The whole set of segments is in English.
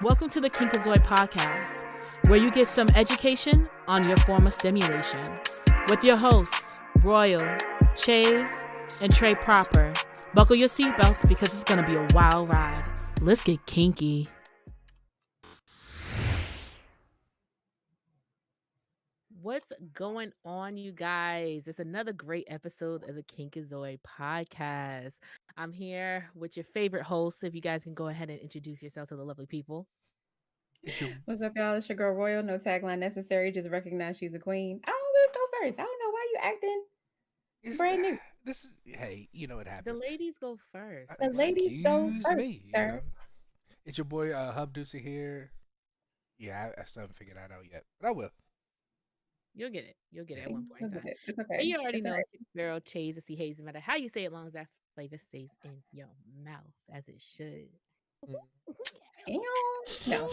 Welcome to the Kinkazoid Podcast, where you get some education on your form of stimulation. With your hosts, Royal, Chase, and Trey Proper. Buckle your seatbelts because it's going to be a wild ride. Let's get kinky. What's going on, you guys? It's another great episode of the Kinkazoid Podcast. I'm here with your favorite hosts. If you guys can go ahead and introduce yourselves to the lovely people. What's up, y'all? It's your girl Royal. No tagline necessary. Just recognize she's a queen. I always go first. I don't know why you acting brand new. This is hey, you know what The happens. ladies go first. The ladies go Excuse first, me, sir. It's your boy Hub Deuce here. Yeah, I still haven't figured that out yet, but I will. You'll get it. You'll get it at one point in Look at time. it. It's And okay. you already It's all know right. it's your girl Chase to see Hayes, no matter how you say it, as long as that flavor stays in your mouth as it should. Mm. Damn. No,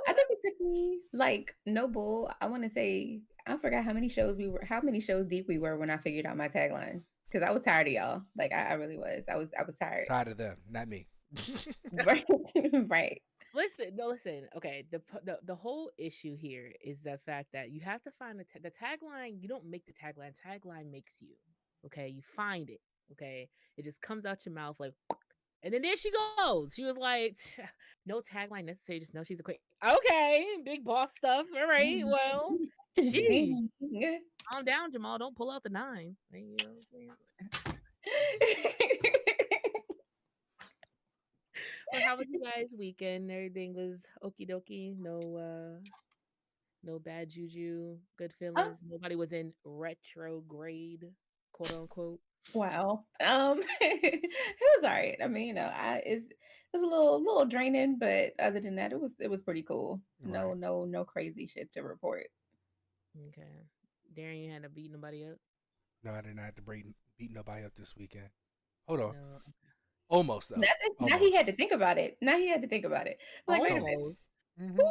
I think it took me like no bull. I want to say I forgot how many shows deep we were when I figured out my tagline because I was tired of y'all. Like I really was. I was tired. Tired of them, not me. Right, right. Listen, no, listen. Okay, the whole issue here is the fact that you have to find the tagline. You don't make the tagline. Tagline makes you. Okay, you find it. Okay, it just comes out your mouth like, and then there she goes. She was like, no tagline necessary. Just know she's a queen. Okay, big boss stuff. All right. Well, sheesh. Zing. Calm down, Jamal. Don't pull out the nine. Like, you know what I'm saying? But how was you guys' weekend? Everything was okie dokie. No bad juju. Good Oh, feelings. Nobody was in retrograde, quote unquote. wow. It was all right. I mean, it was a little draining, but other than that, it was pretty cool. Right. No crazy shit to report. Okay. Darren, you had to beat nobody up. No, I did not have to beat nobody up this weekend. Hold on. No. Almost though. Now he Almost. had to think about it. Now he had to think about it. I'm like, wait a So. minute. Almost.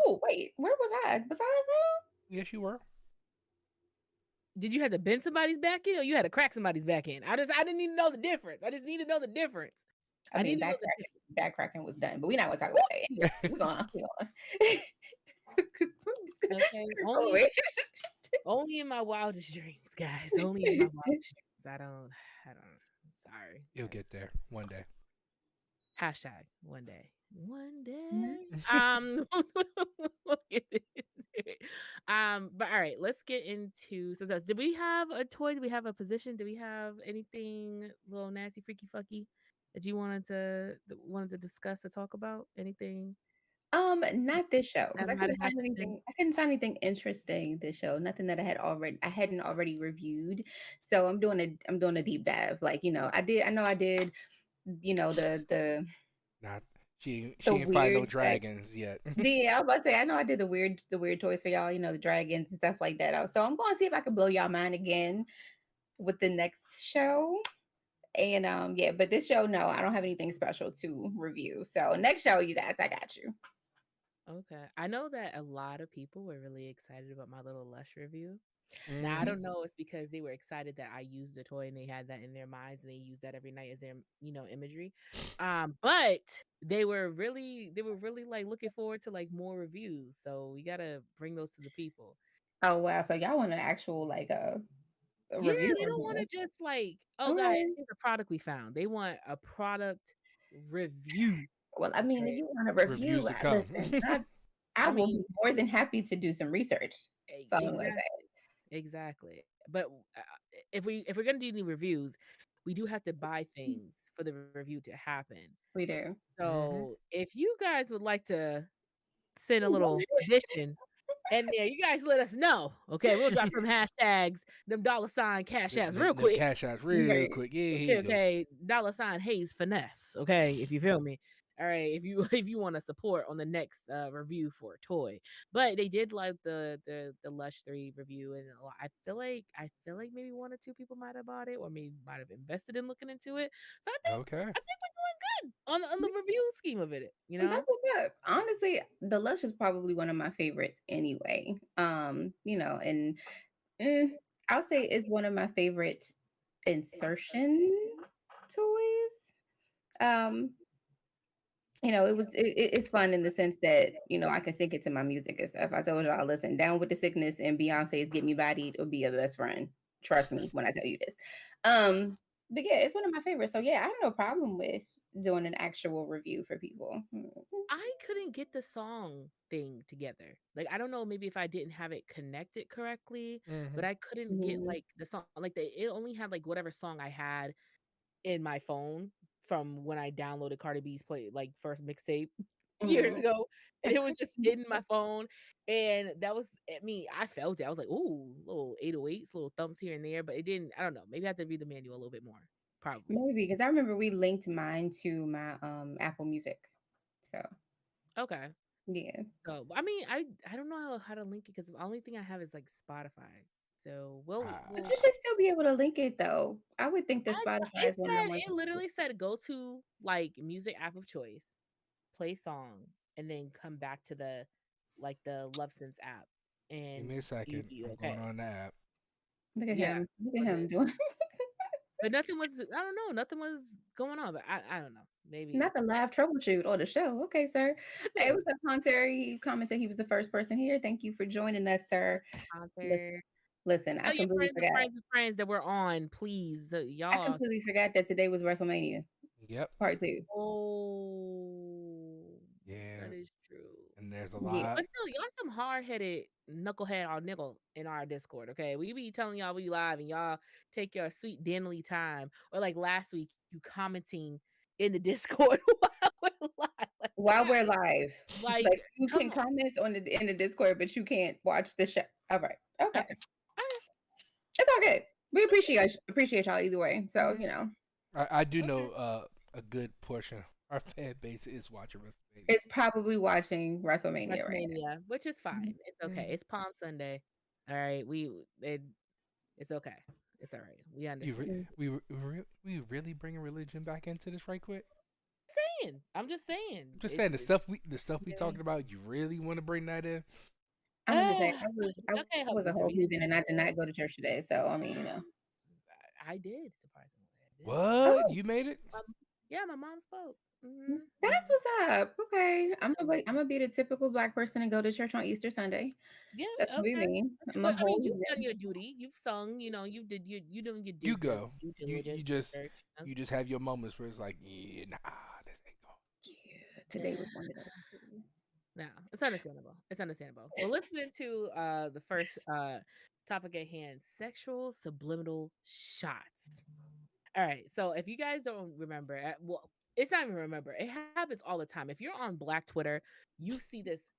Oh, wait, where was I? Was I Yes, you were. Did you have to bend somebody's back in or you had to crack somebody's back in? I didn't need to know the difference. I just need to know the difference. I I need mean, to know the difference. backcracking was done, but we're not gonna talk about that. Anyway, we're gonna. Okay. Only in my wildest dreams, guys. Only in my wildest dreams. I don't sorry. You'll get there one day. Hashtag one day. One Mhm. day. We'll get into it. But all right, let's get into so did we have a toy? Do we have a position? Do we have anything little nasty, freaky, fucky that you wanted to discuss or talk about? Anything Not this show because that I might couldn't have find happened? anything. I couldn't find anything interesting this show. Nothing that I hadn't already reviewed. So I'm doing a deep dive. Like I know I did. Not she. The She ain't find no weird spec. dragons yet. I was about to say I know I did the weird toys for y'all. The dragons and stuff like that. So I'm going to see if I can blow y'all mind again with the next show. And yeah, but this show, no, I don't have anything special to review. So next show, you guys, I got you. Okay. I know that a lot of people were really excited about my little Lush review. Now I Hmm. don't know. It's because they were excited that I used the toy and they had that in their minds and they use that every night as their imagery. But they were really like looking forward to like more reviews. So we gotta bring those to the people. Oh wow, so y'all want an actual like a Yeah, review they don't want review? to just like, oh All guys, right. here's a product we found. They want a product review. Well, I mean, if Okay. you want a Reviews review, to come. listen, I I will mean, be more than happy to do some research. That's all I'm gonna say. exactly. Exactly. But if we're gonna do any reviews, we do have to buy things for the review to happen. We do. Hmm. So if you guys would like to send a little addition in there, you guys let us know. Okay, we'll drop them hashtags, them $ cash apps real The quick. cash outs real Right. quick. Yeah, here Okay, you go. okay, $Hayes finesse. Okay, if you feel me. All right, if you if you want to support on the next review for a toy, but they did like the Lush 3 review, and I feel like maybe one or two people might have bought it, or maybe might have invested in looking into it. So Okay. I think we're doing good on the review scheme of it. You That's know, what's up. Honestly, the Lush is probably one of my favorites anyway. And mm, I'll say it's one of my favorite insertion toys. Um, it's fun in the sense that I can sync it to my music and stuff. I told y'all, listen, Down with the Sickness and Beyonce's Get Me Bodied will be your best friend. Trust me when I tell you this. But yeah, it's one of my favorites. So yeah, I have no problem with doing an actual review for people. I couldn't get the song thing together. Like I don't know, maybe if I didn't have it connected correctly, but Hmm. I couldn't get Mhm. like the song. Like it only had like whatever song I had in my phone from when I downloaded Cardi B's first mixtape years Mhm. ago, and it was just in my phone, and that was at me. I felt it. I was like, "Ooh, little 808s, little thumps here and there," but it didn't. I don't know. Maybe I have to read the manual a little bit more. Probably. Maybe because I remember we linked mine to my Apple Music. So Okay. Yeah. So I mean, I don't know how to link it because the only thing I have is like Spotify. So But Ah, you should still be able to link it though. I would think that I Spotify it is one of the said ones. it literally said go to like music app of choice, play song, and then come back to the like the Love Sense app, give and me a you'd second. be I'm going okay. on the app. Look at Yeah, him. Look at was him it? doing But nothing was. I don't know. Nothing was going on. But I don't know. Maybe not the live troubleshoot or the show. Okay, sir. Hey, listen. what's up, Hunter? He commented he was the first person here. Thank you for joining us, sir. Listen, Concert. listen, Tell your friends and friends and friends that we're on, please. I Y'all. completely forgot that today was WrestleMania Yep. part 2. Oh, Yeah. that is true. And there's a Yeah. lot. But still, y'all some hard headed knucklehead or niggle in our Discord, okay? We be telling y'all we live and y'all take your sweet Denley time. Or like last week, you commenting in the Discord while we're live. Like, While God, we're live, like, like you come can on. comment on in the Discord, but you can't watch the show. All right. Okay. Okay. Okay. It's all good. We appreciate y'all either way. So, Mhm. I do know Okay. a good portion of our fan base is watching WrestleMania. it's probably watching WrestleMania right WrestleMania, which is now. fine. It's okay. Mhm. It's Palm Sunday. All right. It's okay. It's all right. We You understand. re- we really bringing religion back into this right quick? Saying. I'm just saying. I'm just saying the stuff we Okay. talking about. You really want to bring that in? I'm gonna just say Uh, y'all can't I help was a this. whole We heathen and I did not go to church today. So I mean, I did surprisingly. I did. What? Oh, You made it? Yeah, my mom spoke. that's what's up. Okay. I'm gonna be the typical black person and go to church on Easter Sunday. Yeah, That's gonna be okay. me. Okay. I'm a But I mean, whole you've done heathen. your duty. You've sung. You doing your You go. due You diligence in just church. you just have your moments where it's like, yeah, nah, this ain't going. Yeah, today was one of those. No, it's understandable. It's understandable. Well, let's get into the first topic at hand: sexual subliminal shots. All right. So if you guys don't remember, well, it's not even remember. It happens all the time. If you're on Black Twitter, you see this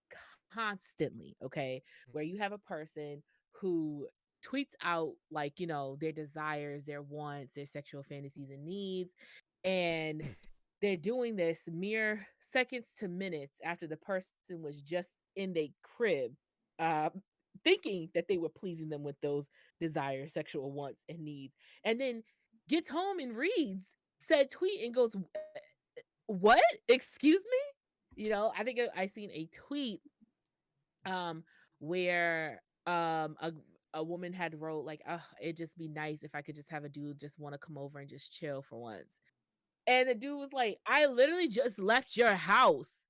constantly. Okay, where you have a person who tweets out like their desires, their wants, their sexual fantasies and needs, and they're doing this mere seconds to minutes after the person was just in their crib, uh, thinking that they were pleasing them with those desires, sexual wants, and needs, and then gets home and reads said tweet and goes, "What? Excuse me?" I think I seen a tweet where a woman had wrote like, "Oh, it'd just be nice if I could just have a dude just want to come over and just chill for once." And the dude was like, "I literally just left your house.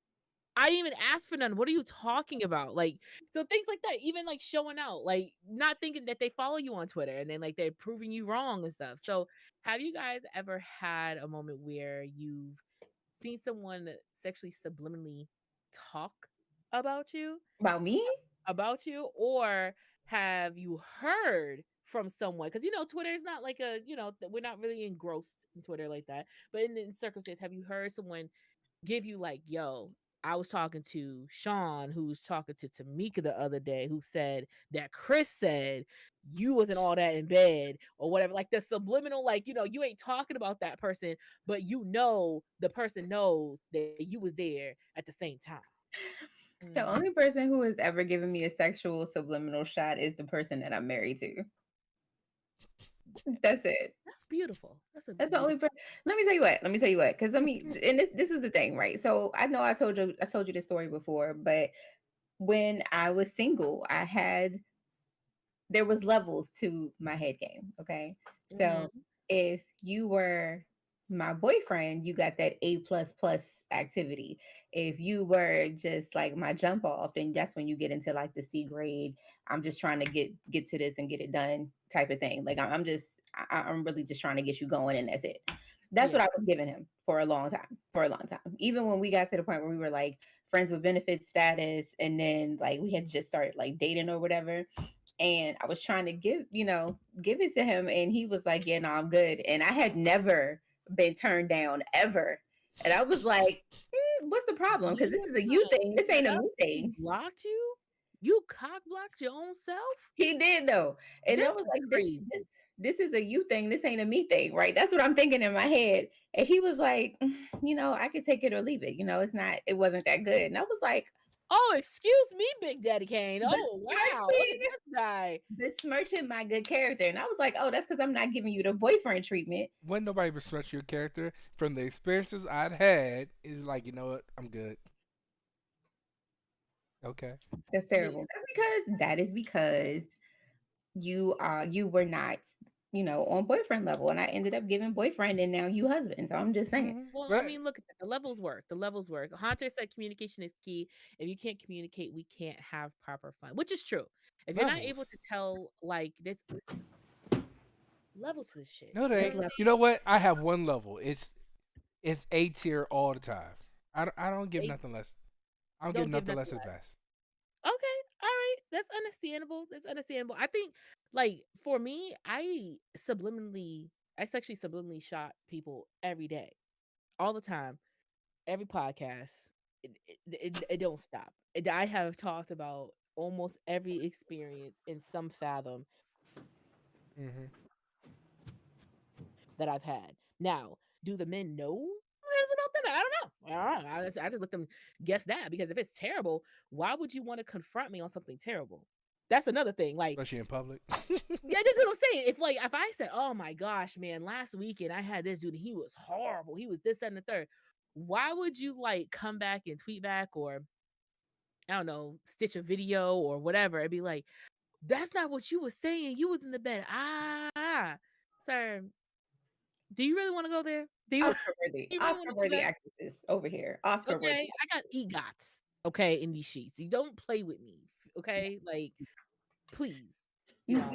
I didn't even ask for none. What are you talking about?" Like, so things like that, even like showing out, like not thinking that they follow you on Twitter and then like they're proving you wrong and stuff. So, have you guys ever had a moment where you've seen someone sexually subliminally talk about you? About me? Or have you heard from someone, because Twitter is not like we're not really engrossed in Twitter like that, but in circumstance, have you heard someone give you like, "Yo, I was talking to Sean, who's talking to Tamika the other day, who said that Chris said you wasn't all that in bed," or whatever, like the subliminal, like you ain't talking about that person, but the person knows that you was there at the same time. The Mhm. only person who has ever given me a sexual subliminal shot is the person that I'm married to. That's it. That's beautiful. That's a That's the only beautiful. person. Let me tell you what. Let me tell you what. Because and this is the thing, right? So I know I told you this story before, but when I was single, there was levels to my head game. Okay, so Mhm. if you were my boyfriend, you got that A plus plus activity. If you were just like my jump off, then that's when you get into like the C grade. I'm just trying to get to this and get it done type of thing. Like I'm really just trying to get you going, and that's it. That's what Yeah. I was giving him for a long time. For a long time, even when we got to the point where we were like friends with benefit status, and then like we had just started like dating or whatever, and I was trying to give it to him, and he was like, "Yeah, no, I'm good." And I had never been turned down ever, and I was like, "What's the problem? Because You this were is a you thing. This ain't a self. me He thing." blocked you. You cock blocked your own self. He did though, and I This was is like, crazy. this is a you thing. This ain't a me thing, right? That's what I'm thinking in my head. And he was like, I could take it or leave it. It's not. It wasn't that good." And I was like, Oh, excuse me, Big Daddy Kane. Oh, wow. Look Besmirching, at this guy. besmirching my good character. And I was like, oh, that's because I'm not giving you the boyfriend treatment. When nobody respects your character from the experiences I'd had, is like, you know what? I'm good. Okay. That's terrible. That is because you were not, on boyfriend level. And I ended up giving boyfriend and now you husband. So I'm just saying. Well, I But mean, look at that. The levels work. The levels work. Hunter said communication is key. If you can't communicate, we can't have proper fun, which is true. If you're not levels. able to tell, like, this levels to this shit. No, You they know ain't. what I'm You know what? I have one level. It's A tier all the time. I don't give saying? nothing less. I don't give Don't give nothing nothing less as less. best. Okay, all right. That's understandable. That's understandable. I think, like, for me, I sexually subliminally shot people every day, all the time, every podcast. It don't stop. I have talked about almost every experience in some fathom Hmm. that I've had. Now, do the men know this about them? I don't know. I just let them guess that, because if it's terrible, why would you want to confront me on something terrible? That's another thing. Like, Especially in public. yeah, that's what I'm saying. If I said, "Oh my gosh, man, last weekend I had this dude, and he was horrible. He was this, that, and the third," why would you like come back and tweet back, or I don't know, stitch a video or whatever, and be like, "That's not what you was saying. You was in the bed." Sir, do you really want to go there? Do you, Oscar worthy. you really want Oscar to do worthy that? actresses over here. Oscar Okay, worthy. I got egots. Okay, in these sheets. You don't play with me. Okay, like, please, you know.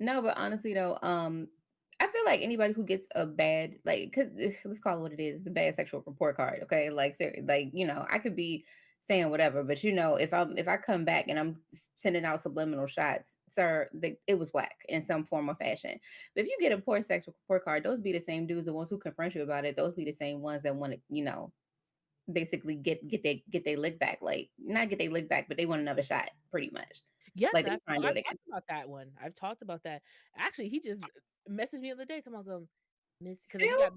No, but honestly though, I feel like anybody who gets a bad, like, cause let's call it what it is, the bad sexual report card. Okay, like, like, I could be saying whatever, but if I come back and I'm sending out subliminal shots, sir, it was whack in some form or fashion. But if you get a poor sexual report card, those be the same dudes, the ones who confront you about it. Those be the same ones that want to, basically get they lick back, like not get they lick back, but they want another shot, pretty much. Yes, Like they trying to do I've it again. talked about that one. I've talked about that. Actually, he just messaged me the other day talking about some miss, because Still,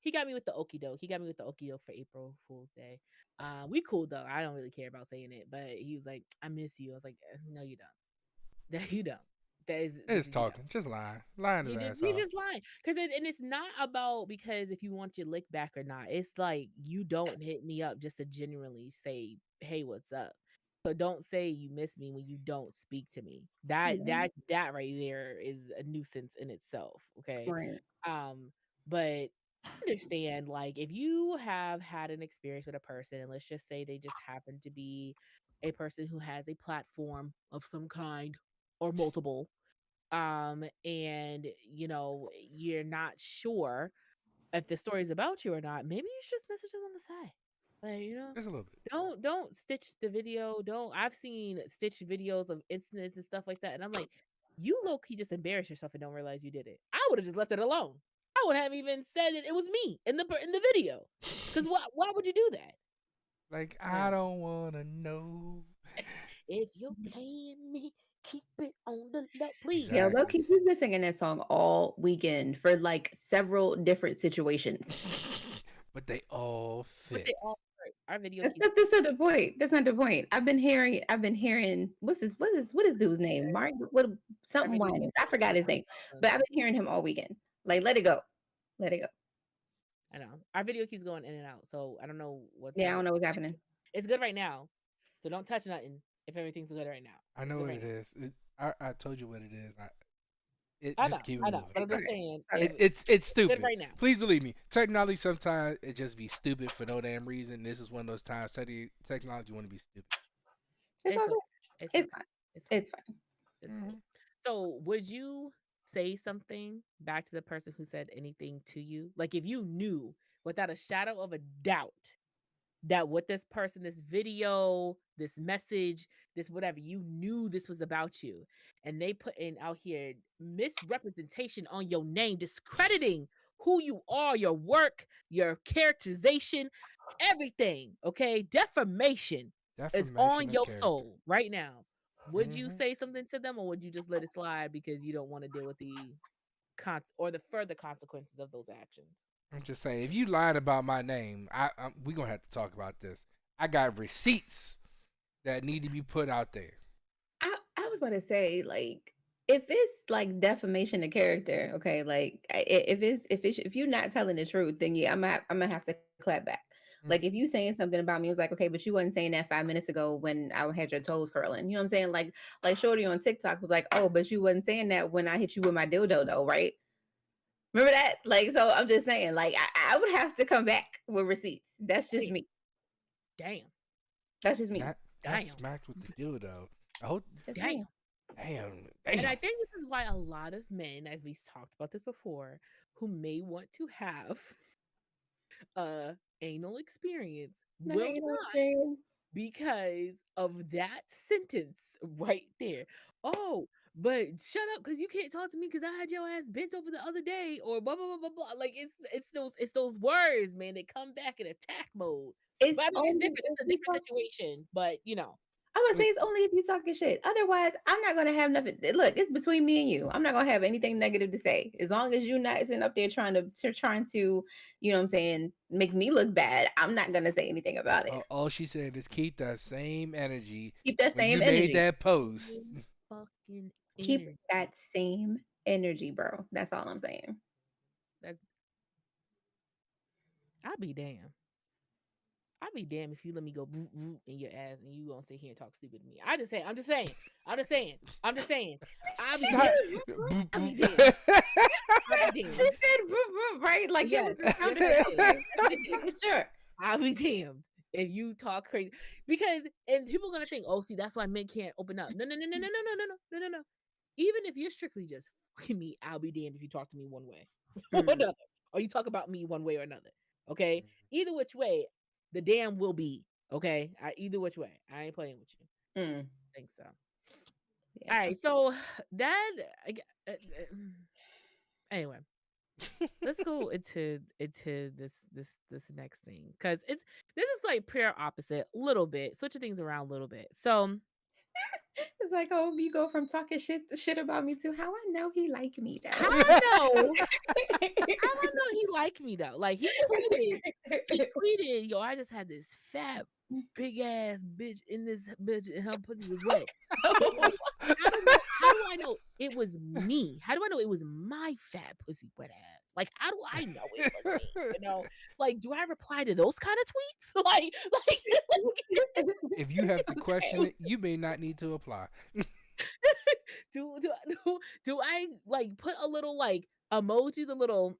he got me with the okie doke. He got me with the okie doke for April Fool's Day. We cool though. I don't really care about saying it, but he was like, "I miss you." I was like, "No, you don't. That you don't. This Just is you don't. talking, just lying his ass You off. just lying." Because and it's not about because if you want your lick back or not. It's like you don't hit me up just to genuinely say, "Hey, what's up?" So don't say you miss me when you don't speak to me. yeah, That right there is a nuisance in itself. Okay. right. Um, but understand, like, if you have had an experience with a person, and let's just say they just happen to be a person who has a platform of some kind or multiple, and you're not sure if the story is about you or not, maybe you should just message them on the side, like, Just a little bit. don't stitch the video. Don't I've seen stitched videos of incidents and stuff like that, and I'm like, you low-key just embarrass yourself and don't realize you did it. I would have just left it alone. I would have even said it was me in the video, because why would you do that? Like Yeah. I don't wanna know. If you're playing me, keep it on the low, please. Yo, low Exactly. key, he's been singing that song all weekend for like several different situations. But they all But fit. they all work. Our video That's, keeps that's, that's not the point. That's not the point. I've been hearing what is dude's name? Mark, what our something video Winans. keeps I forgot his name, going. but I've been hearing him all weekend. Like, let it go, let it go. I know our video keeps going in and out, so I don't know what's Yeah, I happening. don't know what's happening. It's good right now, so don't touch nothing if everything's good right now. I It's know good what right it now. is. I told you what it is. I Just know, keep it I know, moving. but I'm just Okay, saying, okay. It's it's good stupid. right now. Please believe me. Technology sometimes it just be stupid for no damn reason. This is one of those times technology want to be stupid. It's It's all okay. good. It's It's okay. fine. It's fine. It's fine. It's cool. Hmm. So, would you say something back to the person who said anything to you? Like, if you knew without a shadow of a doubt that what this person, this video, this message, this whatever, you knew this was about you, and they put in out here misrepresentation on your name, discrediting who you are, your work, your characterization, everything. Okay, defamation is Defamation on of your character. soul right now. Would you Hmm. say something to them, or would you just let it slide because you don't want to deal with the or the further consequences of those actions? I'm just saying, if you lied about my name, we gonna have to talk about this. I got receipts that need to be put out there. I was about to say, like, if it's like defamation of character, okay, like if you're not telling the truth, then yeah, I'm gonna have to clap back. Like if you saying something about me, it was like, okay, but you wasn't saying that 5 minutes ago when I had your toes curling. You know what I'm saying? Like Shorty on TikTok was like, oh, but you wasn't saying that when I hit you with my dildo though, right? Remember that? Like, so I'm just saying, like, I would have to come back with receipts. That's just me. Damn. That's just me. Not Damn. smacked with the dildo. I hope. Just Damn. me. Damn. And I Damn. think this is why a lot of men, as we talked about this before, who may want to have anal experience No, will ain't no not, experience. because of that sentence right there. Oh, but shut up, because you can't talk to me because I had your ass bent over the other day, or blah blah blah blah blah. Like it's those words, man. They come back in attack mode. It's But I mean, it's only different. if It's a you different situation. But you know, I'm gonna say it's only if you talking shit. Otherwise, I'm not gonna have nothing. Look, it's between me and you. I'm not gonna have anything negative to say. As long as you're not sitting up there trying to, you know what I'm saying, make me look bad. I'm not gonna say anything about it. All she said is keep that same energy Keep that when you same made energy. that post. fucking Keep energy. that same energy, bro. That's all I'm saying. That I'll be damned. I'll be damned if you let me go boot boot in your ass and you gonna sit here and talk stupid to me. I'm just saying. I'll be She damned. said, Boop, I'll be boop. damned. I'll be she damned. said, right? Like, Yes, it was sound yes, effects. For sure. I'll be damned if you talk crazy, because and people are gonna think, oh, see, that's why men can't open up. No, no, no, no, no, no, no, no, no, no, no, no. Even if you're strictly just fucking me, I'll be damned if you talk to me one way or Mm, another, or you talk about me one way or another. Okay, either which way, the damn will be. Okay, either which way, I ain't playing with you. mm. I think so. Yeah. All right, so that anyway, let's go into this next thing, because this is like pure opposite, a little bit, switching things around a little bit. So It's like, oh, you go from talking shit about me to how I know he like me how though. I know he liked me though. Like he tweeted, yo, I just had this fat big ass bitch in this bitch and her pussy was wet. Yo, how do I know it was me? How do I know it was my fat pussy wet ass? Like, how do I know it was me? You know, like, do I reply to those kind of tweets? If you have to question it, you may not need to apply. do do do I like put a little like emoji, the little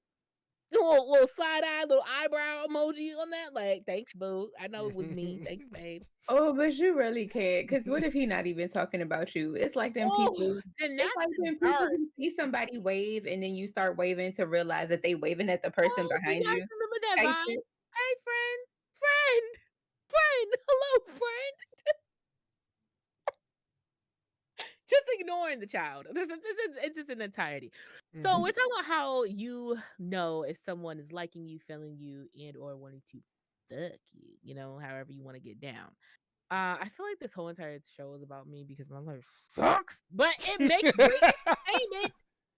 side eye, little eyebrow emoji on that? Like, thanks, boo. I know it was me. Thanks, babe. Oh, but you really can't. Because what if he not even talking about you? It's like them Oh, people. then It's that's like the when people burn. who see somebody wave and then you start waving to realize that they waving at the person Oh, do you behind guys you. remember that Type vibe? shit. Hey, friend, hello, friend. Just ignoring the child. It's just an entirety. So we're talking about how you know if someone is liking you, feeling you, and or wanting to fuck you. You know, however you want to get down. I feel like this whole entire show is about me because my life sucks, but it makes great entertainment.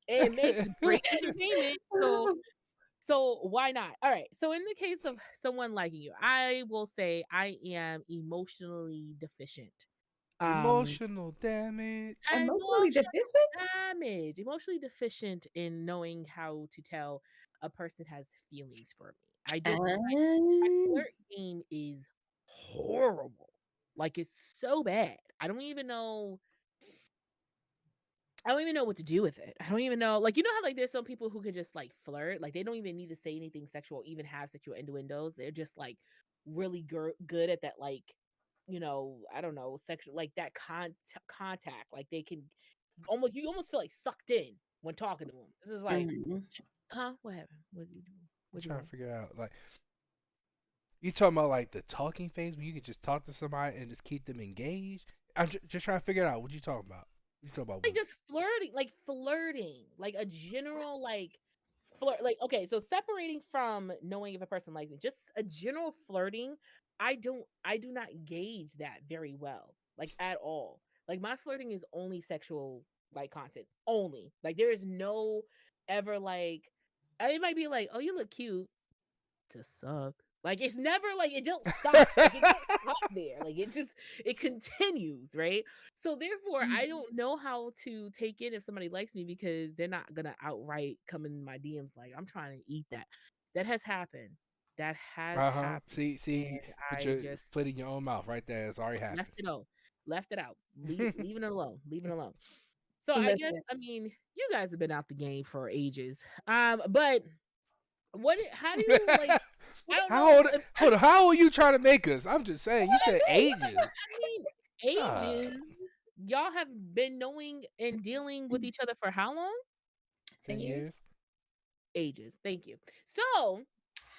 It makes great entertainment. So why not? All right. So in the case of someone liking you, I will say I am emotionally deficient. Um Emotional damage. Emotionally emotional deficient? emotionally deficient in knowing how to tell a person has feelings for me. I don't my Um, flirt game is horrible. Like, it's so bad. I don't even know what to do with it. I don't even know. Like, you know how like there's some people who could just like flirt, like they don't even need to say anything sexual, even have sexual innuendos. They're just like really good at that, like, I don't know, sexual, like that contact. Like they can you almost feel like sucked in when talking to them. This is like, mhm. huh? What happened? What did you do? I'm What you trying to want? figure out like you talking about like the talking phase where you can just talk to somebody and just keep them engaged. I'm just trying to figure it out. What you talking about? What you talking about, Like boo? just flirting, like a general like flirt. Like, okay, so separating from knowing if a person likes me, just a general flirting. I do not gauge that very well, like at all. Like my flirting is only sexual like content only. Like there is no ever like it might be like, oh, you look cute to suck. Like it's never like it don't stop. Like, it don't stop there. Like it continues, right? So therefore, I don't know how to take it if somebody likes me because they're not gonna outright come in my DMs like I'm trying to eat that. That has happened. That has Uh-huh. happened, See, and I just put it in your own mouth right there. It's already left happened. it out. Left it out. Leaving it alone. Leaving it alone. So I guess Listen, I mean you guys have been out the game for ages. But how do you like I don't How know old? if Hold on. How old are you trying to make us? I'm just saying. You said ages. I mean God, ages. Y'all have been knowing and dealing with each other for how long? 10 10 years. years. Ages. Thank you. So,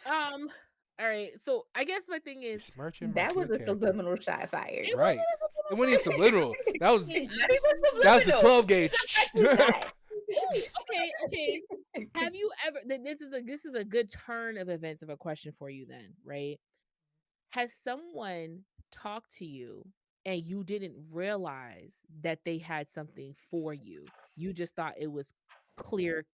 all right. So I guess my thing You is smirching my That was good a character. subliminal shot fired. it Right. wasn't It a wasn't even subliminal. That was subliminal. Not even that was the subliminal. 12 gauge. Shot. Okay. Have you ever? This is a good turn of events of a question for you then, right? Has someone talked to you and you didn't realize that they had something for you? You just thought it was clear,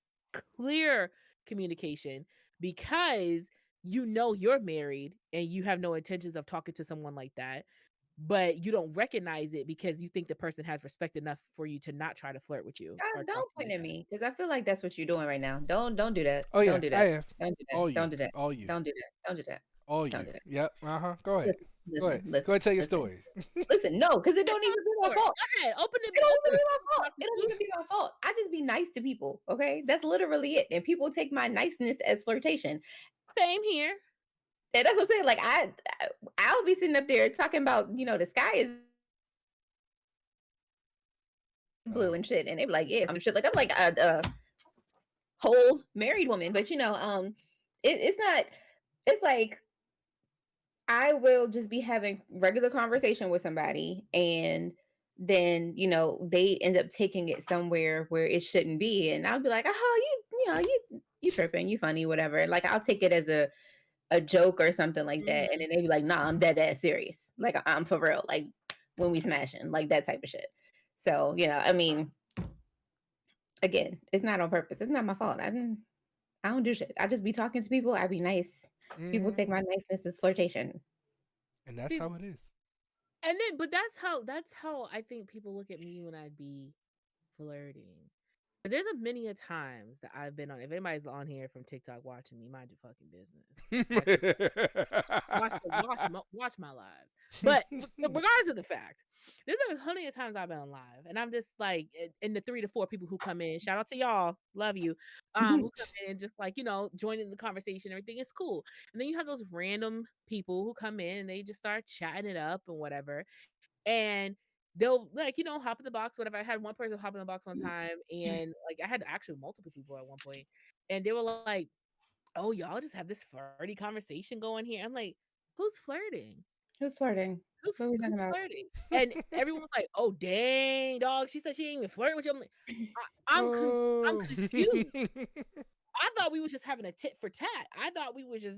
clear communication because you know you're married and you have no intentions of talking to someone like that, but you don't recognize it because you think the person has respect enough for you to not try to flirt with you or talk Don't to you point like at that. me because I feel like that's what you're doing right now. Don't do that. Oh yeah, Don't do I that. have. Don't do that. All you. Don't do that. All you. Don't do that. Don't do that. All Don't you. do that. Yep. Go ahead. Go ahead. Listen, Go ahead. Tell your listen. stories. Listen, no, because it don't even be my Go fault. ahead, open It don't even it. be my fault. It don't even be my fault. I just be nice to people. Okay, that's literally it. And people take my niceness as flirtation. Same here. And that's what I'm saying. Like I'll be sitting up there talking about the sky is blue and shit, and they be like, yeah, I'm shit. Like I'm like a whole married woman, but it's not. It's like I will just be having regular conversation with somebody and then, they end up taking it somewhere where it shouldn't be. And I'll be like, oh, you tripping, you funny, whatever. Like I'll take it as a joke or something like that. And then they be like, nah, I'm dead ass serious. Like I'm for real. Like when we smashing, like that type of shit. So, I mean, again, it's not on purpose. It's not my fault. I don't do shit. I just be talking to people. I be nice. People take my niceness as flirtation. And that's See, how it is. and then, but that's how I think people look at me when I'd be flirting. 'Cause there's a many a times that I've been on. If anybody's on here from TikTok watching me, mind your fucking business. Watch my lives. But regardless of the fact, there's been plenty of times I've been on live, and I'm just like, in the 3 to 4 people who come in. Shout out to y'all, love you. Who come in and just like joining the conversation, everything is cool. And then you have those random people who come in and they just start chatting it up and whatever, and they'll like hop in the box, whatever. I had one person hop in the box one time, and like I had actually multiple people at one point, and they were like, oh, y'all just have this flirty conversation going here. I'm like, who's flirting? Who's flirting? Who's What are we talking about? flirting? And everyone was like, oh, dang, dog. She said she ain't even flirting with you. I'm like, I'm confused. I thought we was just having a tit for tat. I thought we was just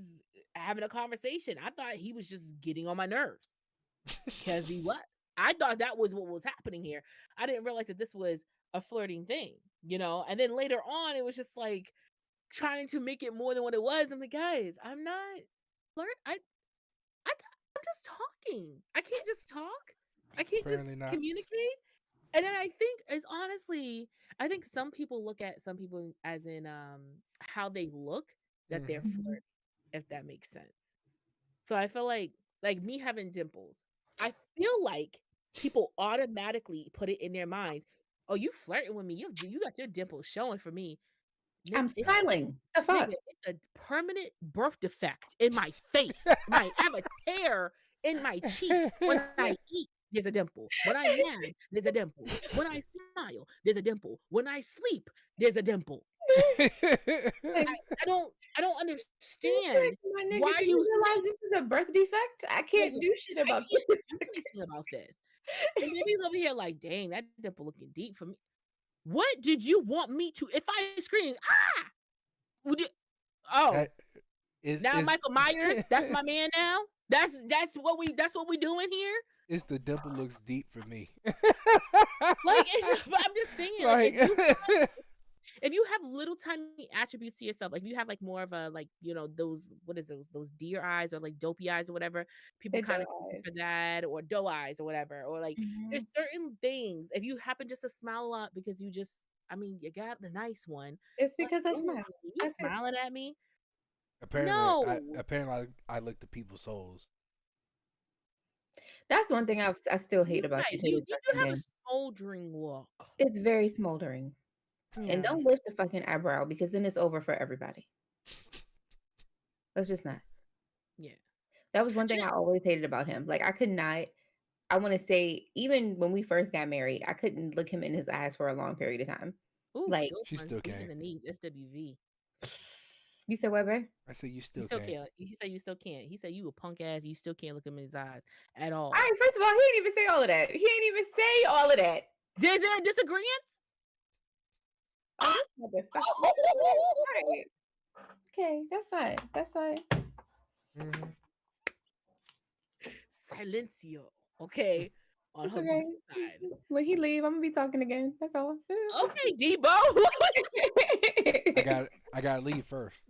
having a conversation. I thought he was just getting on my nerves because he was. I thought that was what was happening here. I didn't realize that this was a flirting thing, And then later on, it was just like trying to make it more than what it was. I'm like, guys, I'm not flirt. I'm just talking. I can't just talk. I can't Apparently just not. communicate. And then I think some people look at some people as in how they look that they're flirting, if that makes sense. So I feel like me having dimples, I feel like people automatically put it in their minds. Oh, you flirting with me? You got your dimples showing for me. I'm smiling. The fuck? Nigga, it's a permanent birth defect in my face. I have a tear in my cheek. When I eat, there's a dimple. When I yawn, there's a dimple. When I smile, there's a dimple. When I sleep, there's a dimple. I don't understand My nigga, why do you realize this is a birth defect? I can't do shit about this. do anything about this. And baby's over here like, dang, that dimple looking deep for me. What did you want me to? If I scream, would you? Oh, now Michael Myers, that's my man now. That's what we doing here. It's the dimple looks deep for me. Like I'm just saying, like, if you have little tiny attributes to yourself, like if you have like more of a like those what is those deer eyes or like dopey eyes or whatever, people They kind of doe eyes. for that or doe eyes or whatever, or like there's certain things if you happen just to smile a lot because you just you got the nice one. It's But because I ooh, smile. you That's it. smiling at me? Apparently, No. I look to people's souls. That's one thing I still hate You're about you right. to You this do fucking have a day. smoldering look. It's very smoldering. And Yeah. don't lift the fucking eyebrow because then it's over for everybody. Let's just not. Yeah. That was one thing I always hated about him. Like I could not. I want to say, even when we first got married, I couldn't look him in his eyes for a long period of time. Ooh, Like those She ones still deep in can't. the knees. SWV. you said, what, babe? I said you You still still can't. can't. He said you still can't. He said you a punk ass. You still can't look him in his eyes at all. All right. First of all, he didn't even say all of that. He didn't even say all of that. Is there a disagreement? Oh, this motherfucker. Right. Okay, that's fine. That's fine. Mm-hmm. Silencio. Okay. On It's her okay. side. When he leave, I'm gonna be talking again. That's all. Okay, Debo. I gotta leave first.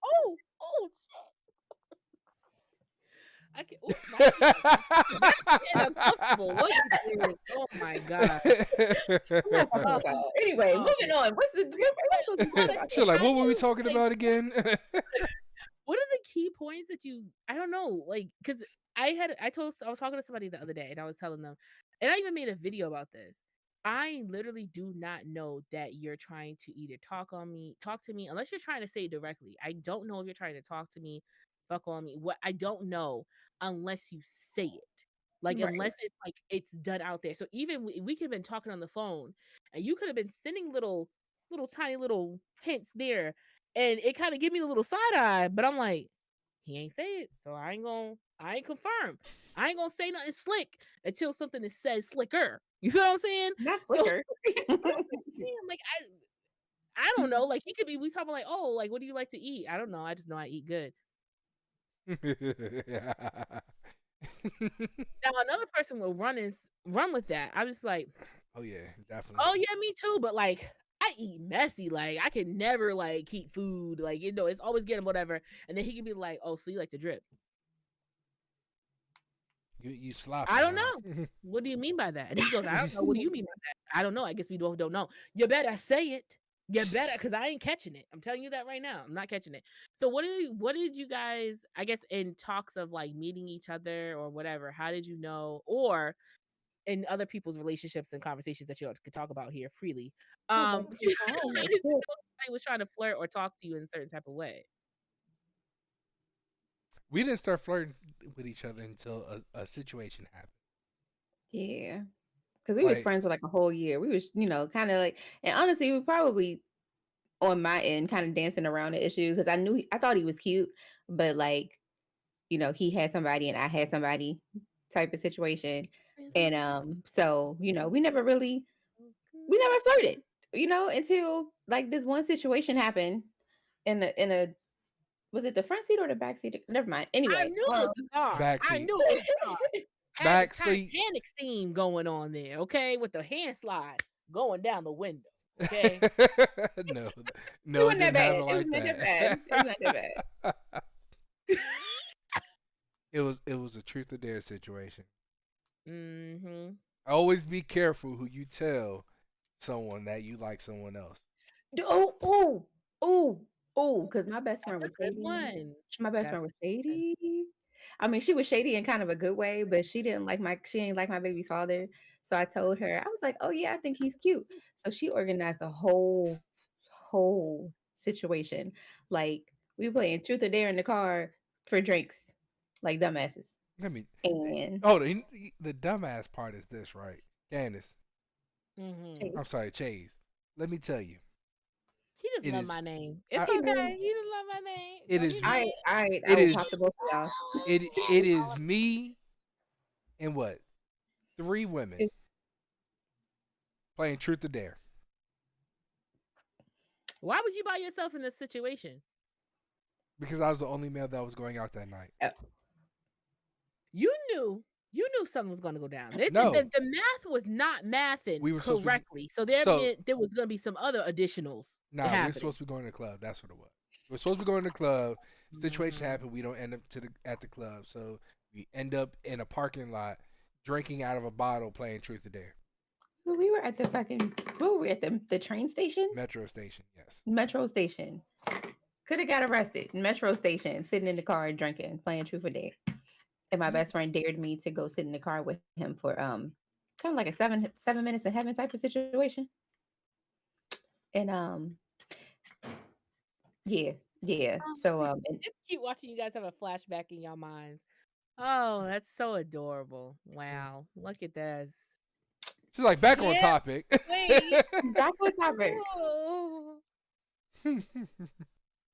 oh, I can't. Oh, my uncomfortable. Look at this. Oh my god. Anyway, moving on. What's the So like, what were we talking about again? What are the key points that I don't know, like, because I was talking to somebody the other day and I was telling them, and I even made a video about this. I literally do not know that you're trying to either talk to me, unless you're trying to say it directly. I don't know if you're trying to talk to me, fuck on me. What I don't know unless you say it. Like, Right. unless it's like it's done out there. So even we could have been talking on the phone and you could have been sending little tiny little hints there. And it kind of give me the little side eye, but I'm like, he ain't say it, so I ain't confirm. I ain't gonna say nothing slick until something is said slicker. You feel what I'm saying? Not So, slicker. like I don't know. Like he could be. We talking like, oh, like what do you like to eat? I don't know. I just know I eat good. Now another person will run with that. I was like, oh yeah, definitely. oh yeah, me too. But like I eat messy. Like I can never like keep food. Like it's always getting whatever. And then he could be like, oh, so you like to drip? You sloppy. I don't know. What do you mean by that? And he goes, I don't know. What do you mean by that? I don't know. I guess we both don't know. You better say it. You better, because I ain't catching it. I'm telling you that right now. I'm not catching it. So what did you guys, I guess, in talks of like meeting each other or whatever, how did you know, or in other people's relationships and conversations that you could talk about here freely, how did you know somebody was trying to flirt or talk to you in a certain type of way? We didn't start flirting with each other until a situation happened. Yeah. Because we was friends for like a whole year. We was, kind of like, and honestly, we probably on my end kind of dancing around the issue because I thought he was cute, but like, he had somebody and I had somebody type of situation. And so, we never flirted, until like this one situation happened in a was it the front seat or the back seat? Never mind. Anyway, I knew it was the car. Back I seat. knew it was the car. Had Back the seat. Titanic steam going on there, okay, with the hand slide going down the window, okay. no, it wasn't that bad. It was not that bad. It was not that bad. It was a truth or dare situation. Mm-hmm. Always be careful who you tell someone that you like someone else. Because my best friend was That's a good shady. one. My best friend was shady. I mean, she was shady in kind of a good way, but she didn't like she ain't like my baby's father. So I told her, I was like, oh yeah, I think he's cute. So she organized a whole situation. Like we playing truth or dare in the car for drinks, like dumbasses. And the dumbass part is this, right? Candace. Mm-hmm. I'm sorry, Chase. Let me tell you. He just love my name. It's okay. He just love my name. It is. I will pop the both of y'all. It is me and what? 3 women playing truth or dare. Why was you by yourself in this situation? Because I was the only male that was going out that night. You knew You knew something was going to go down. The No, math was not mathing we were supposed to be. correctly, so So there was going to be some other additionals nah, we were happening. supposed to be going to the club. That's what it was. We were supposed to be going to the club. Situation happened. We don't end up at the club, so we end up in a parking lot drinking out of a bottle, playing Truth or Dare. We were at the fucking. Where were we at the train station? Metro station. Yes. Metro station. Could have got arrested. Metro station, sitting in the car drinking, playing Truth or Dare. And my best friend dared me to go sit in the car with him for kind of like a 7 minutes in heaven type of situation. And yeah. So and It's cute watching you guys have a flashback in your minds. Oh, that's so adorable. Wow. Look at this. She's like back on Yeah, topic. wait. back on topic. Oh.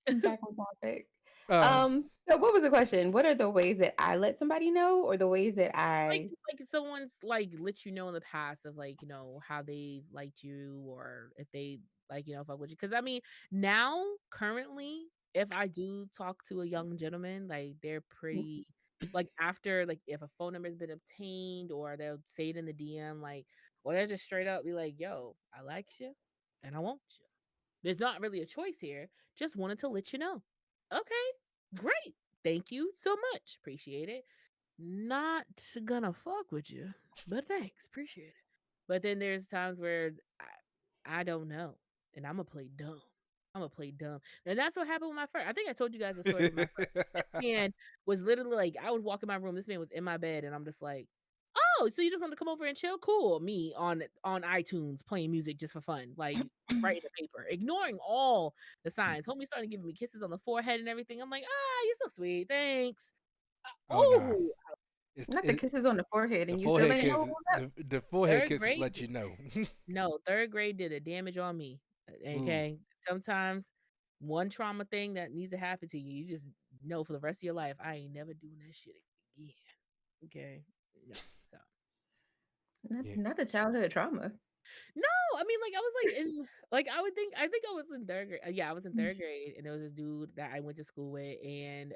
Back on topic. um, So what was the question? What are the ways that I let somebody know, or the ways that Like I someone's like let you know in the past of like, how they liked you or if they like, fuck with you. Cause I mean, now currently, if I do talk to a young gentleman, like they're pretty like after like if a phone number has been obtained or they'll say it in the DM, like, or they'll just straight up be like, yo, I like you and I want you. There's not really a choice here. Just wanted to let you know. Okay, great. Thank you so much. Appreciate it. Not gonna fuck with you, but thanks, appreciate it. But then there's times where I don't know, and I'm gonna play dumb. I'm gonna play dumb, and that's what happened with my first. I think I told you guys the story with my first. This man was literally like, I would walk in my room. This man was in my bed, and I'm just like, oh, so you just want to come over and chill? Cool. Me on iTunes playing music just for fun, like writing the paper, ignoring all the signs. Homie started giving me kisses on the forehead and everything. I'm like, you're so sweet, thanks. oh nah, Oh, not the kisses on the forehead, the and you still forehead ain't know kisses. what up? The forehead third kisses grade. let you know. No, third grade did a damage on me. Ooh. Okay, sometimes one trauma thing that needs to happen to you, you just know for the rest of your life, I ain't never doing that shit again. Okay, no, so. Yeah. Not a childhood trauma. No, I mean, like I was like in, like I think I was in third grade. Yeah, I was in third grade, and there was this dude that I went to school with, and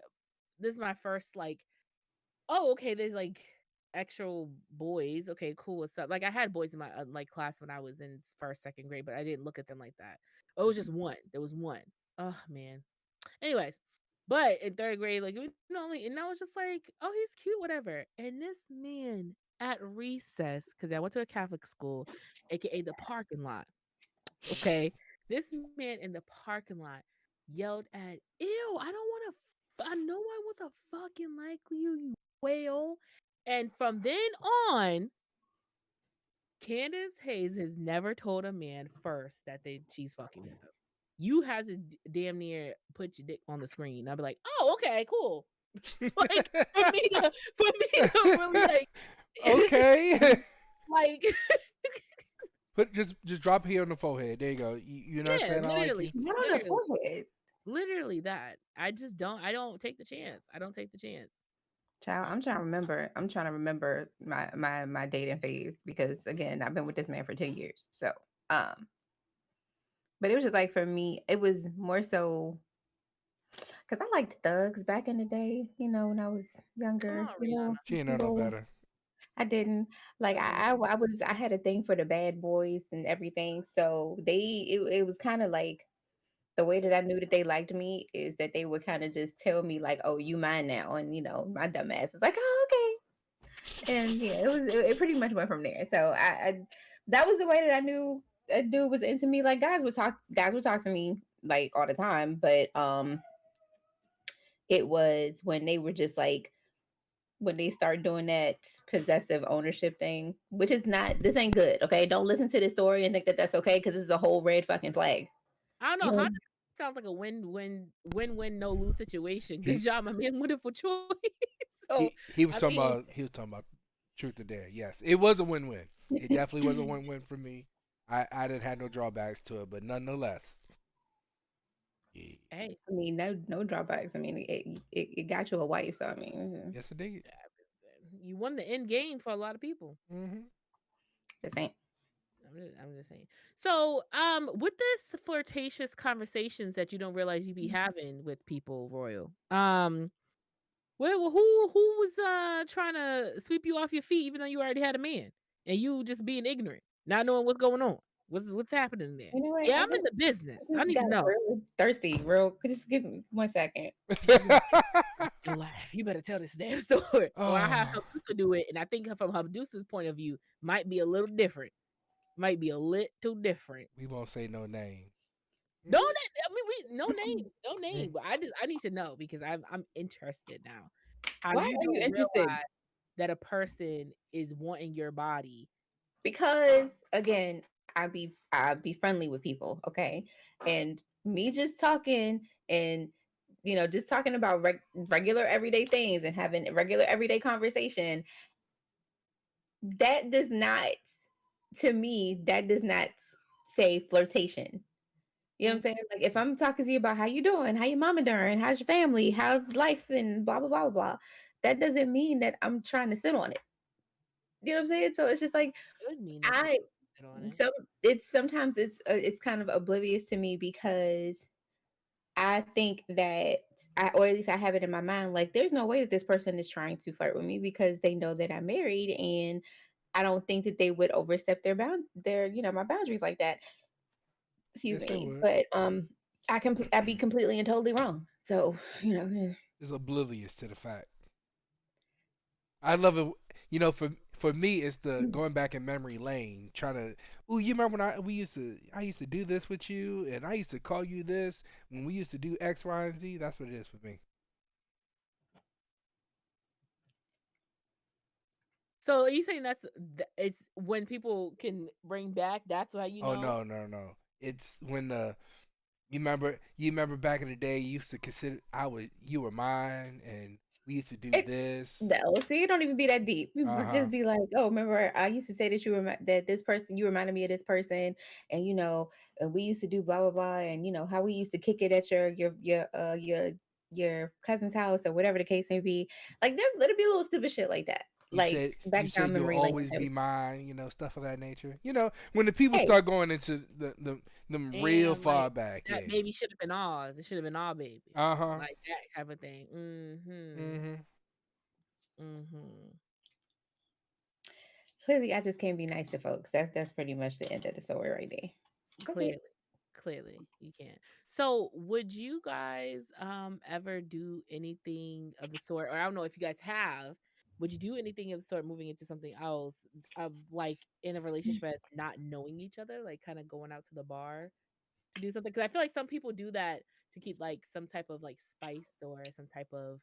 this is my first like, oh, okay, there's like actual boys. Okay, cool. What's up? Like I had boys in my like class when I was in first, second grade, but I didn't look at them like that. Oh, it was just one. There was one. Oh man. Anyways, but in third grade, like and I was just like, oh, he's cute, whatever. And this man at recess, because I went to a Catholic school, aka the parking lot. Okay, this man in the parking lot yelled at, "Ew! I don't want to. No one wants to fucking like you whale." And from then on, Candace Hayes has never told a man first that she's fucking with him. You have to damn near put your dick on the screen. I'll be like, "Oh, okay, cool." Like for me to really like, okay. like Just drop it here on the forehead. There you go. You know what I'm yeah, saying? I like you. Not on the forehead. literally that. I don't take the chance. I don't take the chance. Child, I'm trying to remember. I'm trying to remember my dating phase because again, I've been with this man for 10 years. So, but it was just like for me, it was more so because I liked thugs back in the day. When I was younger. Come on, Rihanna. She ain't know no Little, better. I didn't like. I had a thing for the bad boys and everything. So it was kind of like the way that I knew that they liked me is that they would kind of just tell me like, "Oh, you mine now," and my dumb ass is like, "Oh, okay." And yeah, it pretty much went from there. So I that was the way that I knew a dude was into me. Like guys would talk to me like all the time, but it was when they were just like when they start doing that possessive ownership thing, which is not this ain't good. Okay, don't listen to this story and think that that's okay because this is a whole red fucking flag. I don't know. How this sounds like a win-win, no lose situation. Good job, my man. Wonderful choice. So he was talking about Truth or Dare. Yes, it was a win-win. It definitely was a win-win for me. I didn't have no drawbacks to it, but nonetheless. Yeah. Hey, I mean, no drawbacks. I mean, it got you a wife, so I mean, Yes, it did. you won the end game for a lot of people. just ain't. I'm just saying. So, with this flirtatious conversations that you don't realize you be having with people, Royal, Well, who was trying to sweep you off your feet even though you already had a man and you just being ignorant, not knowing what's going on? What's happening there? You know what? Yeah, I'm in the business. I Just need got to know. really thirsty. Real, just give me 1 second. You better still laugh. You better tell this damn story. Or I have Oh, Habusa do it, and I think from Habusa's point of view might be a little different. Might be a little different. we won't say no name. No, I mean, no name, no name. But I need to know because I'm interested now. How Why you are you don't interested? realize that a person is wanting your body? Because again, I be friendly with people, okay? And me just talking and just talking about regular everyday things and having a regular everyday conversation, that does not, to me, that does not say flirtation. You know what I'm Mm, saying? Like if I'm talking to you about how you doing, how your mama doing, how's your family, how's life, and blah blah blah blah blah, that doesn't mean that I'm trying to sit on it. You know what I'm saying? So it's just like could mean that you I sit on it. some it's sometimes it's kind of oblivious to me because I think that or at least I have it in my mind, like there's no way that this person is trying to flirt with me because they know that I'm married, and I don't think that they would overstep my boundaries like that. Excuse Yes, they me. would. But I'd be completely and totally wrong. So, It's oblivious to the fact. I love it. For me, it's the going back in memory lane, trying to. Oh, you remember when I used to do this with you, and I used to call you this when we used to do X, Y, and Z. That's what it is for me. So are you saying it's when people can bring back? That's why you Oh know. no, no, no. It's when you remember back in the day you used to consider you were mine and we used to do it this. no, see, it don't even be that deep. We would Uh-huh. just be like, "Oh, remember I used to say that that this person you reminded me of this person, and and we used to do blah blah blah, and how we used to kick it at your cousin's house or whatever the case may be." Like let it be a little stupid shit like that, like You back said down you'll memory lane always type be of stuff. mine, stuff of that nature. When the people Hey, start going into them real Damn, far like back, that yeah. baby should have been ours. It should have been our baby. Uh-huh. Like that type of thing. Mm-hmm. Mhm. Mm-hmm. clearly, I just can't be nice to folks. That's pretty much the end of the story right there. That's it. Clearly. Clearly you can't. So would you guys ever do anything of the sort, or I don't know if you guys have, would you do anything of the sort moving into something else of like in a relationship as not knowing each other, like kind of going out to the bar to do something? Because I feel like some people do that to keep like some type of like spice or some type of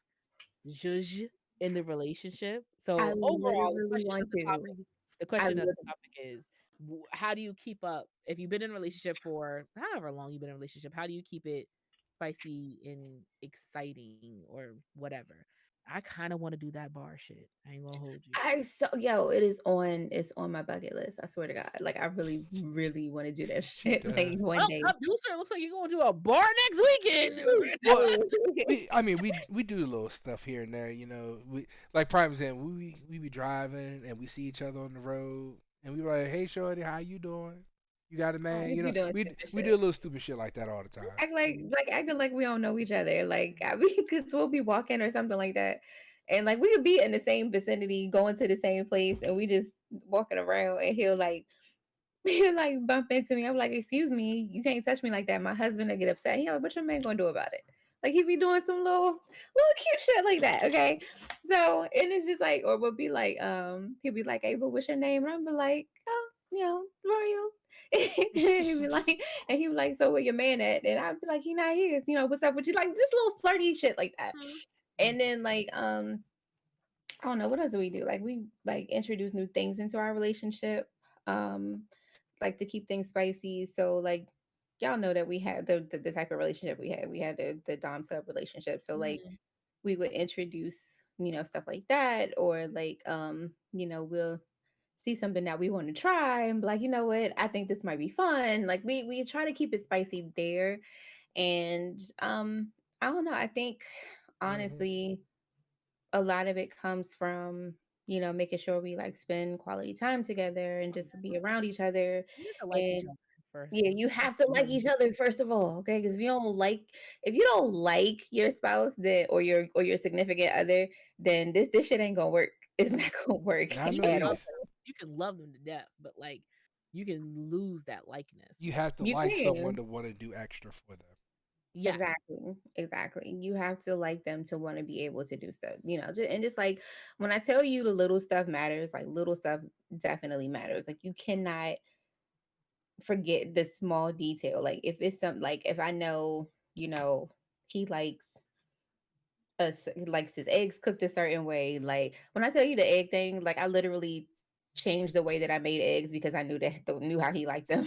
zhuzh in the relationship. I So overall, literally want to. the I question of lit- the topic is, how do you keep up if you've been in a relationship for however long you've been in a relationship? How do you keep it spicy and exciting or whatever? I kind of want to do that bar shit. I ain't gonna hold you. I so yo, it's on my bucket list. I swear to God. Like I really, really want to do that She shit like does. one Well, day. producer, it looks like you're going to a bar next weekend. Well, we do a little stuff here and there, We like prime example, we be driving and we see each other on the road and we like, "Hey, shorty, how you doing? You got a I man?" just be doing stupid We shit. do a little stupid shit like that all the time. Act like acting like we don't know each other. Like I mean, because we'll be walking or something like that. And like we could be in the same vicinity, going to the same place, and we just walking around and he'll like he'll like bump into me. I'm like, excuse me, you can't touch me like that. My husband will get upset. He like, what your man gonna do about it? Like he be doing some little cute shit like that. Okay. So and it's just like, or we'll be like, he'll be like, hey, but what's your name? And I'll be like, oh, Royal. he'd be like, and he'd be like, so where your man at? And I'd be like, he not here. What's up with you? Like just little flirty shit like that. And then like I don't know, what else do we do? Like we like introduce new things into our relationship. Um like to keep things spicy. So like y'all know that we had the type of relationship we had. We had the dom sub relationship. So like Mhm. we would introduce, stuff like that, or like we'll see something that we want to try and be like, you know what, I think this might be fun. Like we try to keep it spicy there. And I don't know. I think Mhm. honestly a lot of it comes from making sure we like spend quality time together and just be around each other. You have to like each And other first. Yeah, you have to like each other first of all, okay? Because if you don't like your spouse, then or your significant other, then this shit ain't gonna work. It's not gonna work Not in You the can at love all. least. them. You can love them to death, but like you can lose that likeness. You have to You like someone can. to want to do extra for them. Yes. Exactly. Exactly. You have to like them to want to be able to do stuff, just like when I tell you the little stuff matters, like little stuff definitely matters. Like you cannot forget the small detail. Like if it's something like if I know, he likes his eggs cooked a certain way. Like when I tell you the egg thing, like I literally changed the way that I made eggs because I knew how he liked them.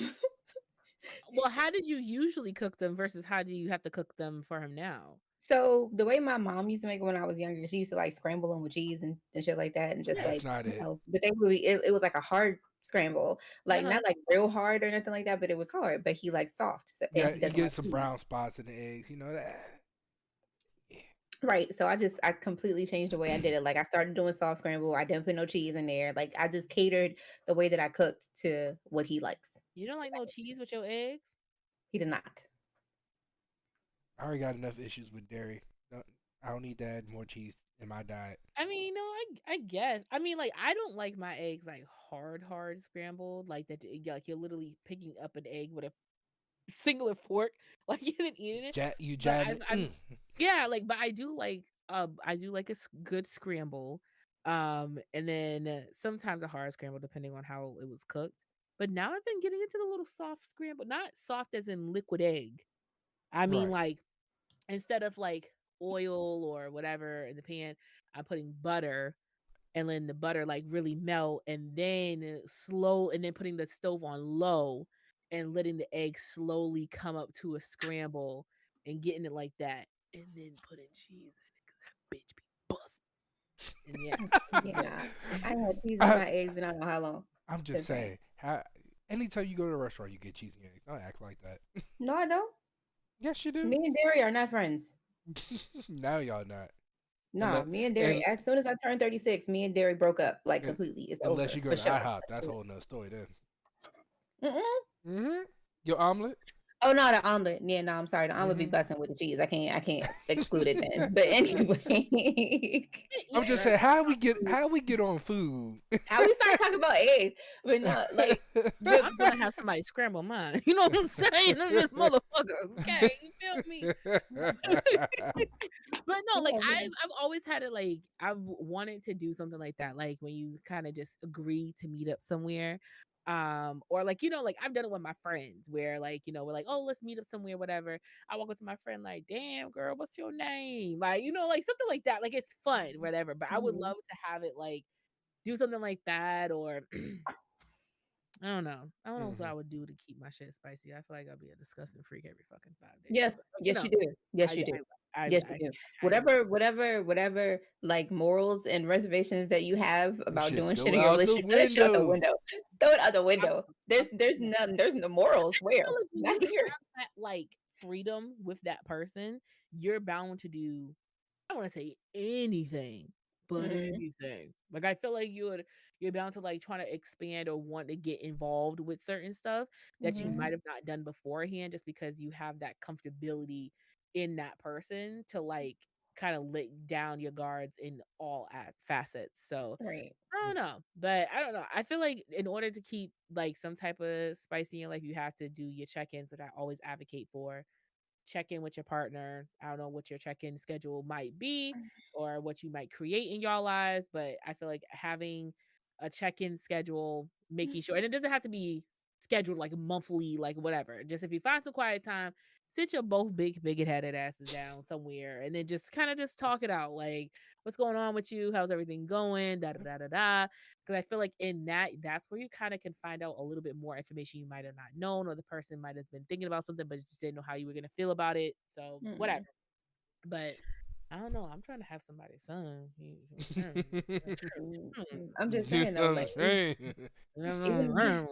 Well, how did you usually cook them versus how do you have to cook them for him now? So the way my mom used to make it when I was younger, she used to like scramble them with cheese and shit like that, and just Yeah. That's like not it. but they would be, it was like a hard scramble, like Uh-huh. not like real hard or nothing like that, but it was hard. But he likes soft, and Yeah, he you doesn't get like some cheese. brown spots in the eggs. You know that. Yeah. Right. So I completely changed the way I did it. Like I started doing soft scramble. I didn't put no cheese in there. Like I just catered the way that I cooked to what he likes. You don't like no cheese with your eggs? He does not. I already got enough issues with dairy. I don't need to add more cheese in my diet. I mean, no, I guess. I mean, like I don't like my eggs like hard scrambled, like that. Like you're literally picking up an egg with a singular fork, like you didn't eating it. You But jabbing it. yeah, like, but I do like a good scramble, and then sometimes a hard scramble depending on how it was cooked. But now I've been getting into the little soft scramble, not soft as in liquid egg. I mean, Right. like instead of like oil or whatever in the pan, I'm putting butter and then the butter like really melt and then slow and then putting the stove on low and letting the egg slowly come up to a scramble and getting it like that and then putting cheese in it because that bitch be bust. And yeah, Yeah. I had cheese in I, my eggs and I don't know how long. I'm just Just saying. saying. Anytime you go to a restaurant, you get cheese in your eggs. Don't act like that. No, I don't. Yes, you do. Me and Derry are not friends. Now y'all not. No, Unless me and Derry, and, as soon as I turned 36, me and Derry broke up like and completely. It's unless over you go for to sure. IHOP, that's a whole nother story then. Mm-mm. Your omelet. Oh no, the omelet. Yeah, no, I'm sorry. The omelet be hmm busting with the cheese. I can't exclude it then. But anyway, I'm eat just saying that. how we get on food. how we start talking about eggs, but no, like I'm trying to have somebody scramble mine. You know what I'm saying? I'm this motherfucker. Okay, you feel me? But no, like I've always had it like I've wanted to do something like that, like when you kind of just agree to meet up somewhere. Or like, like I've done it with my friends where like, we're like, oh, let's meet up somewhere, whatever. I walk up to my friend, like, damn girl, what's your name? Like, like something like that. Like it's fun, whatever. But I would Mhm. love to have it like do something like that or I don't know. I don't know what I would do to keep my shit spicy. I feel like I'd be a disgusting freak every fucking 5 days. Yes, But yes, you do. Yes, I you do. I Yes, I you do. I Whatever, like morals and reservations that you have Them about shits doing shit go in your out the relationship, throw that shit out the window. window. Throw it out the I'm, window. I'm There's no morals. feel Where? like when Not you here. have that like freedom with that person, you're bound to do I don't want to say anything, but Mhm. anything. Like I feel like you're bound to like trying to expand or want to get involved with certain stuff that you Mhm. might have not done beforehand just because you have that comfortability in that person to like kind of let down your guards in all facets. So Right. I don't know, but I don't know. I feel like in order to keep like some type of spicy in your life, you have to do your check-ins, which I always advocate for check in with your partner. I don't know what your check in schedule might be or what you might create in your lives, but I feel like having a check in schedule, making sure, and it doesn't have to be scheduled like monthly, like whatever. Just if you find some quiet time, sit your both big headed asses down somewhere and then just kind of just talk it out. Like, what's going on with you? How's everything going? Da da da da da. Because I feel like in that's where you kind of can find out a little bit more information you might have not known, or the person might have been thinking about something, but just didn't know how you were gonna feel about it. So whatever. Mm-mm. But I don't know. I'm trying to have somebody's son. Mm, I'm just saying Just though, like understand. even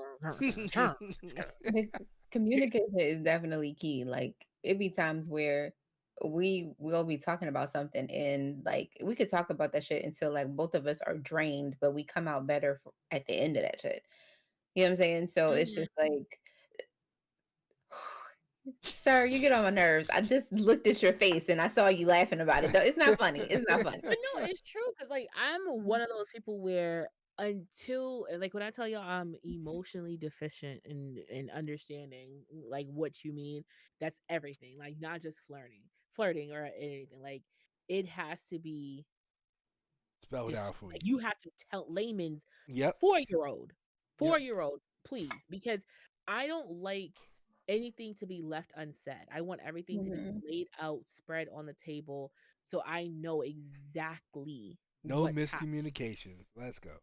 communication is definitely key. Like it be times where we will be talking about something and like we could talk about that shit until like both of us are drained, but we come out better at the end of that shit. You know what I'm saying? So it's Mhm. just like Sir, you get on my nerves. I just looked at your face and I saw you laughing about it. It's not funny. It's not funny. But no, it's true because like I'm one of those people where until like when I tell y'all I'm emotionally deficient in understanding like what you mean, that's everything. Like not just flirting or anything. Like it has to be Spelled out for like you. you have to tell layman's Yep. 4-year-old, Yep. 4-year-old, please, because I don't like anything to be left unsaid. I want everything to be Mhm. laid out, spread on the table, so I know exactly No what's happening. miscommunications. Let's go.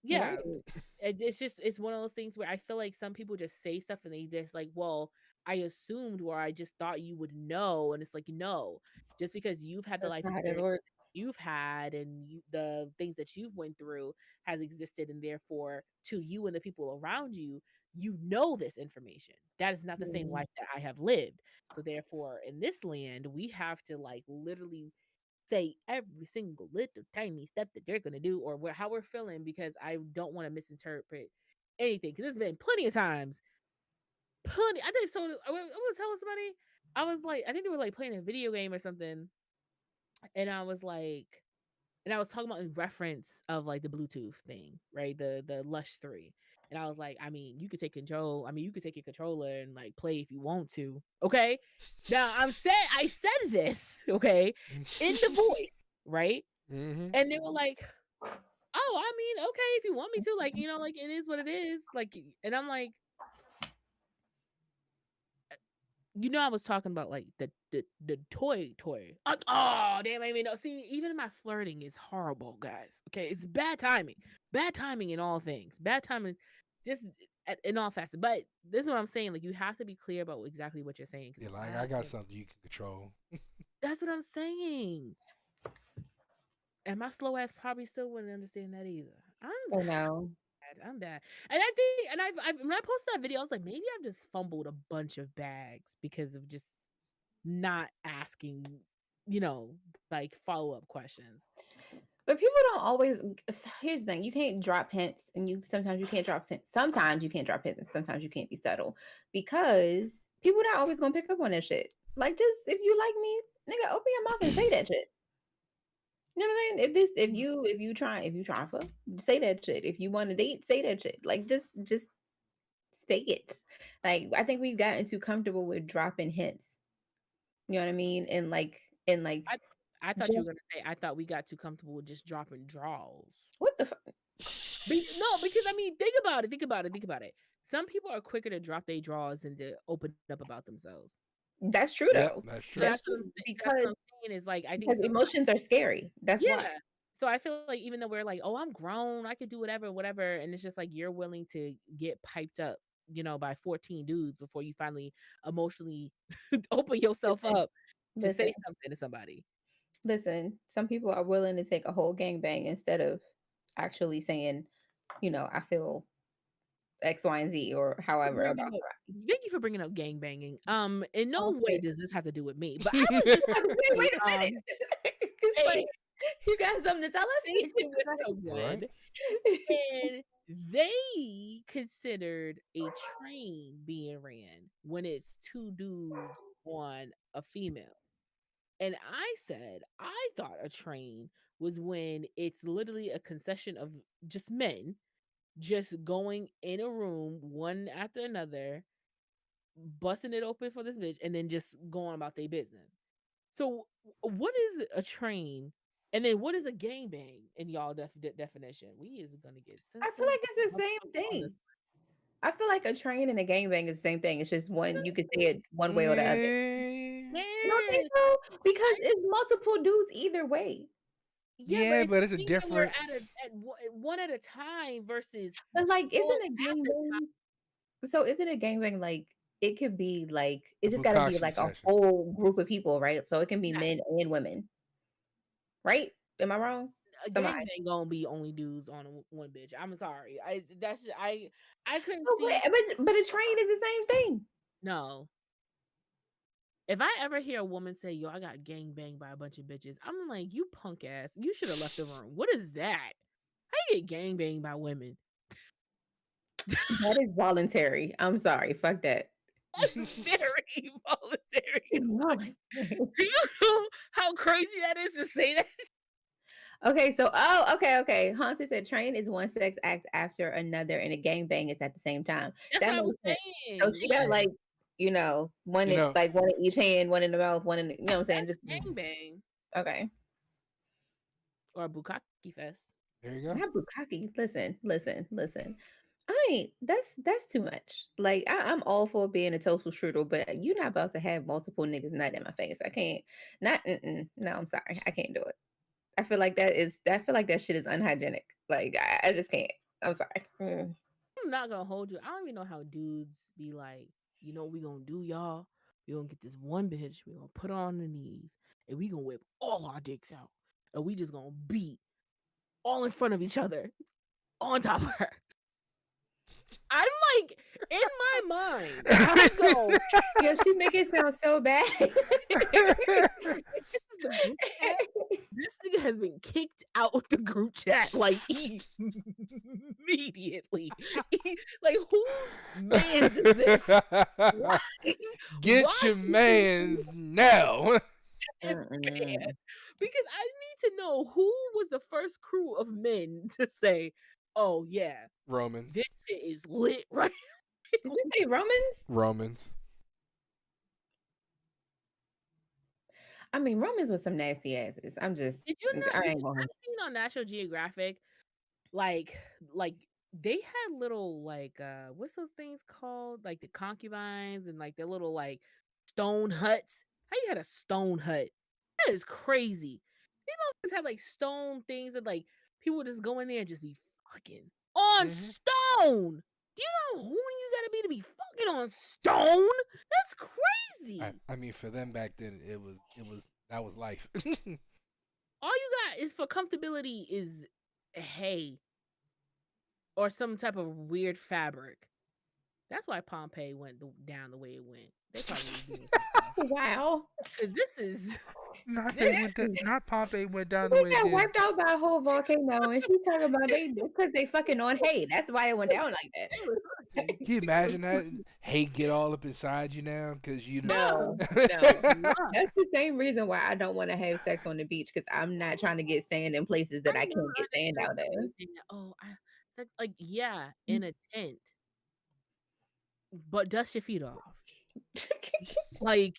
Yeah, Right. it's just it's one of those things where I feel like some people just say stuff and they just like, well, I assumed or I just thought you would know, and it's like no, just because you've had the That's life not how that experience works. you've had and the things that you've went through has existed, and therefore to you and the people around you, you know this information. That is not the same Mhm. life that I have lived. So therefore, in this land, we have to like literally say every single little tiny step that they're gonna do or how we're feeling because I don't want to misinterpret anything. Because there's been plenty of times, plenty. I think so. I was telling somebody, I was like, I think they were like playing a video game or something, and I was like, and I was talking about in reference of like the Bluetooth thing, right? The Lush 3. And I was like, I mean, you could take control. I mean, you could take your controller and like play if you want to. Okay. Now I said this, okay, in the voice, right? Mm-hmm. And they were like, "Oh, I mean, okay, if you want me to, like, like it is what it is." Like, and I'm like, I was talking about like the toy. Like, oh, damn, I mean, no, see, even my flirting is horrible, guys. Okay, it's bad timing in all things, bad timing, just in all facets. But this is what I'm saying. Like, you have to be clear about exactly what you're saying. Yeah, Because like I got something you can control. that's what I'm saying. And my slow ass probably still wouldn't understand that either. I know. I'm bad. And I think, and I've when I posted that video, I was like, maybe I've just fumbled a bunch of bags because of just not asking, like follow up questions. But people don't always. Here's the thing: you can't drop hints, and sometimes you can't drop hints. Sometimes you can't drop hints, and sometimes you can't be subtle because people not always gonna pick up on that shit. Like, just if you like me, nigga, open your mouth and say that shit. You know what I'm saying? If you try for, say that shit. If you want to date, say that shit. Like, just say it. Like, I think we've gotten too comfortable with dropping hints. You know what I mean? And like, I I thought you were just gonna say I thought we got too comfortable with just dropping draws. what the fuck? No, because I mean, think about it, think about it, think about it. Some people are quicker to drop their draws than to open up about themselves. That's true Yep, though. that's So true. That's that's what true that's what I'm saying is like I think because some emotions are scary. That's why. yeah. So I feel like even though we're like, oh, I'm grown, I could do whatever, whatever, and it's just like you're willing to get piped up, by 14 dudes before you finally emotionally open yourself Listen, up to listen, say something to somebody. listen. Some people are willing to take a whole gangbang instead of actually saying, I feel X, Y, and Z or however Bringing about up, somebody. thank you for bringing up gang banging. In no way Okay. does this have to do with me, but I was just I was gonna like, say, wait a minute. It's like hey, you got something to tell this us? shit was so Right? good. And they considered a train being ran when it's two dudes on a female. And I said, I thought a train was when it's literally a concession of just men just going in a room one after another, busting it open for this bitch, and then just going about their business. So, what is a train? And then what is a gangbang in y'all definition? We is gonna get I feel censored like it's the same on this. thing. I feel like a train and a gangbang is the same thing. It's just one you could say it one way or the other. Yeah. You don't think Man, so? Because it's multiple dudes either way. yeah, but Yeah, it's but it's a singular difference. one at a time versus But like, all isn't a at the gangbang? So isn't a gangbang like it could be like it A just got to be Bukashi like a session. whole group of people, right? So it can be time. men and women, right? Am I wrong? A Somebody. gangbang gonna be only dudes on one bitch. I'm sorry. I couldn't Oh, see but a train is the same thing. no. If I ever hear a woman say, "Yo, I got gang banged by a bunch of bitches," I'm like, "You punk ass! You should have left the room." What is that? How you get gang banged by women? That is voluntary. I'm sorry. Fuck that. That's very voluntary. Involuntary. Do you know how crazy that is to say that? Okay, so okay. Haunted said train is one sex act after another, and a gangbang is at the same time. That's That what I makes was sense. So saying. she Yeah, got like, one You in know, like one in each hand, one in the mouth, one in the, you know what I'm saying? Just that's gangbang okay. or bukkake fest. there you go. Not bukkake. Listen. I ain't that's too much. Like I'm all for being a total strudel, but you're not about to have multiple niggas nut in my face. I can't. Not. No, I'm sorry. I can't do it. I feel like that shit is unhygienic. Like I just can't. I'm sorry. I'm not gonna hold you. I don't even know how dudes be like, you know what we gonna do, y'all? We gonna get this one bitch, we gonna put her on the knees, and we gonna whip all our dicks out. And we just gonna beat all in front of each other on top of her. I'm like, in my mind, I go, Yo, she make it sound so bad. this is the group chat. This nigga has been kicked out of the group chat like immediately. Like, whose man's is this? Why? Get Why your would you mans now. man? Mm-mm. Because I need to know who was the first crew of men to say, "Oh yeah, Romans. this shit is lit, right?" Did you say Romans? Romans. I mean, Romans was some nasty asses. Did you not? I ain't gonna. I've seen on National Geographic, like, like they had little like what's those things called? Like the concubines and like the little like stone huts. How you had a stone hut? That is crazy. People just have like stone things that like people just go in there and just be fucking on Hmm. stone. Do you know who you gotta be to be fucking on stone? That's crazy. I mean, for them back then, that was life. All you got is for comfortability is hay or some type of weird fabric. That's why Pompeii went down the way it went. They probably was doing some stuff. Wow. 'Cause this is Not this not Pompey went down the They way it got did. wiped out by a whole volcano, and she talking about they because they fucking on hay. That's why it went down like that. they was fucking. Can you imagine that? Hate get all up inside you now because you know. No. Nah. That's the same reason why I don't want to have sex on the beach because I'm not trying to get sand in places that I can't get sand out of. Sex, like, yeah, in a tent, but dust your feet off. Like,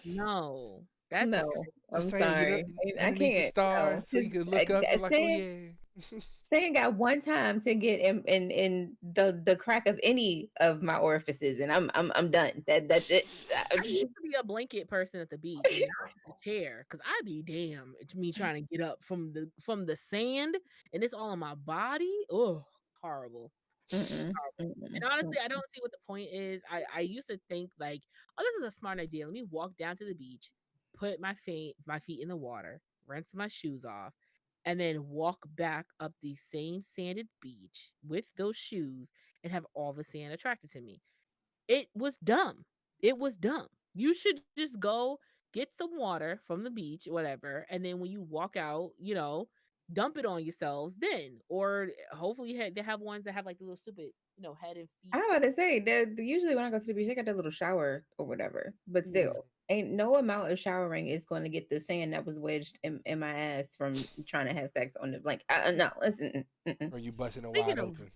no, that's No, I'm Just saying, you know, sorry. I underneath the can't. No. stars, so you can look up and like, oh Sand, yeah. sand got one time to get in the crack of any of my orifices, and I'm done. That's it. I used to be a blanket person at the beach, and now it's a chair because I'd be damn it's me trying to get up from the sand, and it's all on my body. Oh, horrible. Mm-mm, And mm-mm, honestly, I mm-mm. don't see what the point is. I used to think like, oh, this is a smart idea. Let me walk down to the beach, put my feet in the water, rinse my shoes off, and then walk back up the same sanded beach with those shoes and have all the sand attracted to me. It was dumb. It was dumb. You should just go get some water from the beach, whatever, and then when you walk out, dump it on yourselves then. Or hopefully they have ones that have like the little stupid, head and feet. I'm about to say that usually when I go to the beach, I got that little shower or whatever. But Mhm. still, ain't no amount of showering is going to get the sand that was wedged in my ass from trying to have sex on the blanket. No, listen. Mm-mm. Or you busting it Speaking wide of open.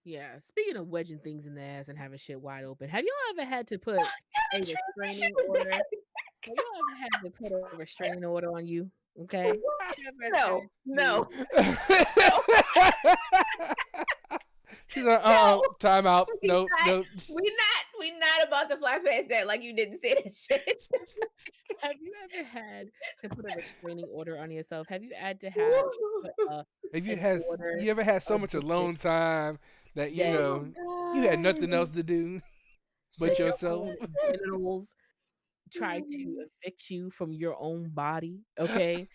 yeah, speaking of wedging things in the ass and having shit wide open, have y'all ever had to put a What kind of restraining transition was order? that? Have y'all ever had to put a restraining order on you? Okay, have you ever No, had no, to? She's like, no. time out. We Nope, not, nope. we not about to fly past that like you didn't say that shit. Have you ever had to put a restraining order on yourself? Have you had to have put Have an order you ever had so of much discipline alone time that that you had Oh nothing else to do but that your yourself? own genitals try to evict you from your own body? Okay,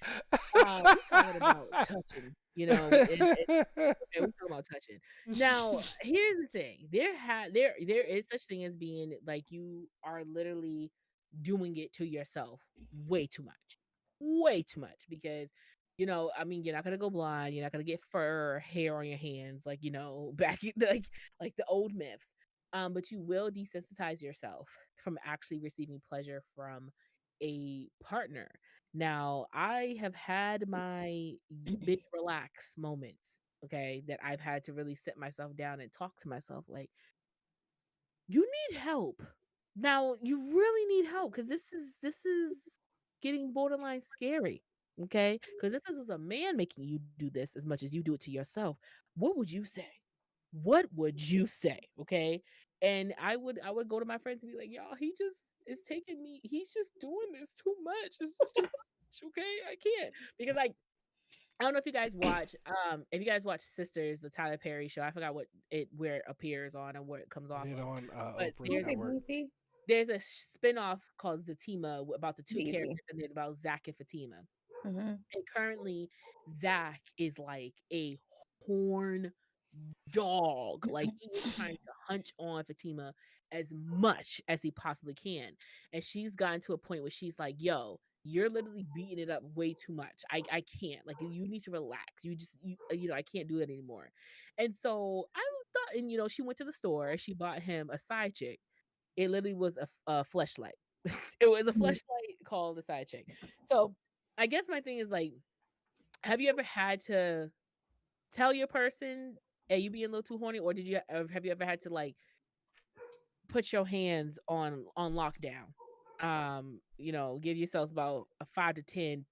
we talking about touching, okay, we talking about touching. Now, here's the thing: there is such thing as being like you are literally doing it to yourself way too much because. I mean, you're not gonna go blind. You're not gonna get fur or hair on your hands, like back like the old myths. but you will desensitize yourself from actually receiving pleasure from a partner. Now, I have had my bitch relax moments, okay, that I've had to really sit myself down and talk to myself like, you need help. Now, you really need help because this is getting borderline scary. Okay? Because if this was a man making you do this as much as you do it to yourself, what would you say? What would you say? Okay? And I would go to my friends and be like, y'all, he just is taking me, he's just doing this too much. It's just too much. Okay. I can't. Because like I don't know if you guys watch if you guys watch Sisters, the Tyler Perry show. I forgot what it where it appears on and where it comes off It of. on But Oprah's there's network. there's a spinoff called Zatima about the two Easy. characters and then about Zach and Fatima. Mm-hmm. And currently Zach is like a horn dog. Like he is trying to hunch on Fatima as much as he possibly can. And she's gotten to a point where she's like, yo, you're literally beating it up way too much. I can't. Like you need to relax. I can't do it anymore. And so I thought, and she went to the store, she bought him a side chick. It literally was a fleshlight. It was a fleshlight called a side chick. So I guess my thing is like, have you ever had to tell your person, "Hey, you being a little too horny," or have you ever had to like put your hands on lockdown? Give yourselves about a 5 to 10,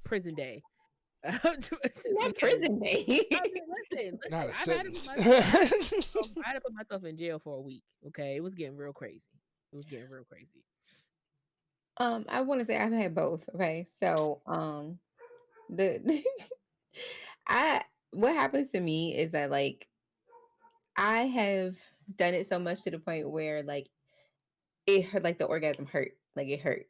prison day. Not Because prison day. I mean, listen, Not a I've had to put sentence. myself, I had to put myself in jail for a week. Okay, it was getting real crazy. It was getting real crazy. I want to say I've had both. Okay, so the I what happens to me is that like I have done it so much to the point where like it hurt, like the orgasm hurt, like it hurt,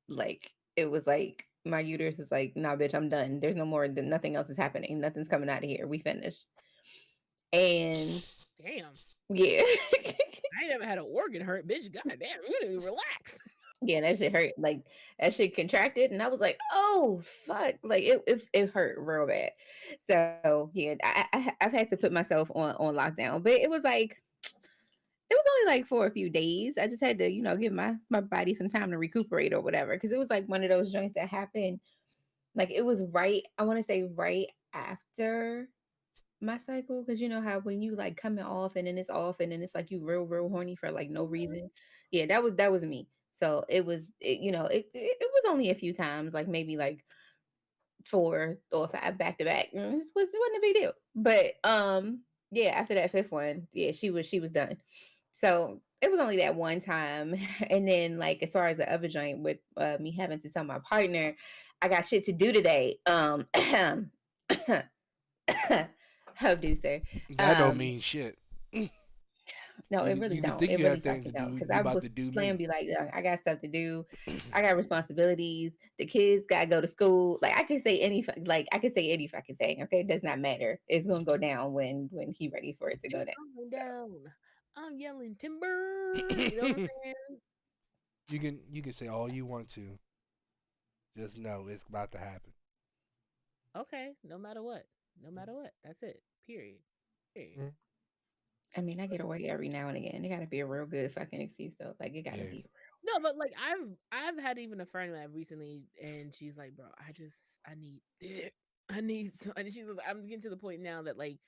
like it was like my uterus is like, nah, bitch, I'm done. There's no more. Nothing else is happening. Nothing's coming out of here. We finished. And Damn, yeah, I ain't never had an organ hurt, bitch. God damn, you need to relax. yeah, that shit hurt. Like that shit contracted, and I was like, oh fuck, like it hurt real bad. So yeah, I've had to put myself on lockdown, but it was like it was only like for a few days. I just had to, give my body some time to recuperate or whatever. Because it was like one of those joints that happened. Like it was right. I want to say right after my cycle, because you know how when you like coming off and then it's off and then it's like you real horny for like no reason. Yeah, that was me. So it was, it was only a few times, like maybe like 4 or 5 back to back. It wasn't a big deal. But yeah, after that fifth one, yeah, she was done. So it was only that one time. And then like as far as the other joint with me having to tell my partner, I got shit to do today. How do sir? That don't mean shit. No, You it really you can don't. think It you have really things to fucking don't. do. Because You I about was to do slam me. be like, I got stuff to do. I got responsibilities. The kids gotta go to school. Like I can say I can say any fucking thing. Okay, it does not matter. It's gonna go down when he ready for it to go It's down. going So down. I'm yelling timber. You know what I'm saying? You can say all you want to. Just know it's about to happen. Okay, no matter what. No matter what. That's it. Period. Period. Mm. I mean, I get away every now and again. It gotta be a real good fucking excuse though. Like it gotta Yeah. be No, but like I've had even a friend that recently, and she's like, bro, I need dick. I need. And she's like, I'm getting to the point now that like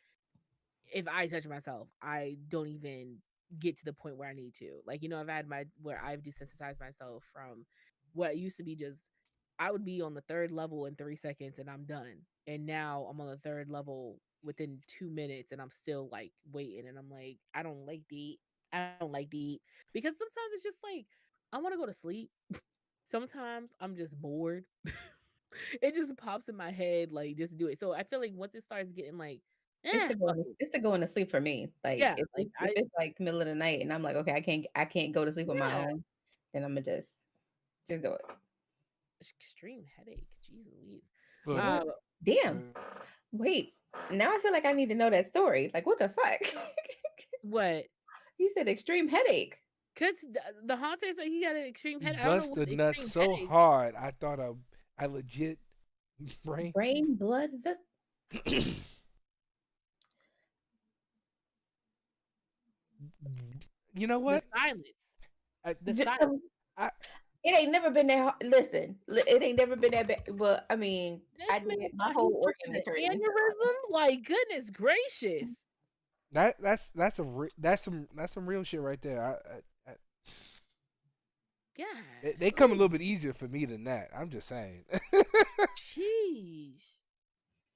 if I touch myself, I don't even get to the point where I need to. Like, I've had where I've desensitized myself from what used to be just I would be on the third level in 3 seconds and I'm done. And now I'm on the third level within 2 minutes and I'm still like waiting. And I'm like, I don't like deep. I don't like deep. Because sometimes it's just like I want to go to sleep. Sometimes I'm just bored. It just pops in my head, like just do it. So I feel like once it starts getting like, it's to fuck go it. it's to going to sleep for me. Like Yeah, if like it's like middle of the night and I'm like, okay, I can't go to sleep on my yeah, own, then I'm gonna just do it. extreme headache. Jeez Louise. Look, Um, What? Damn. uh, Wait. Now I feel like I need to know that story. Like, what the fuck? what? You said extreme headache. Cause the haunter said he got an extreme you headache. I don't know bust what the the nuts extreme so headache. hard. I thought I legit brain. Brain, blood, You know The what? silence. I, The J- silence. um, I, It ain't never been that hard. Listen, it ain't never been that bad. Well, I mean, This I man did my thought he whole was organ an maturity until aneurysm. Like, goodness gracious. that's some real shit right there. God. They come a little bit easier for me than that. I'm just saying. Sheesh.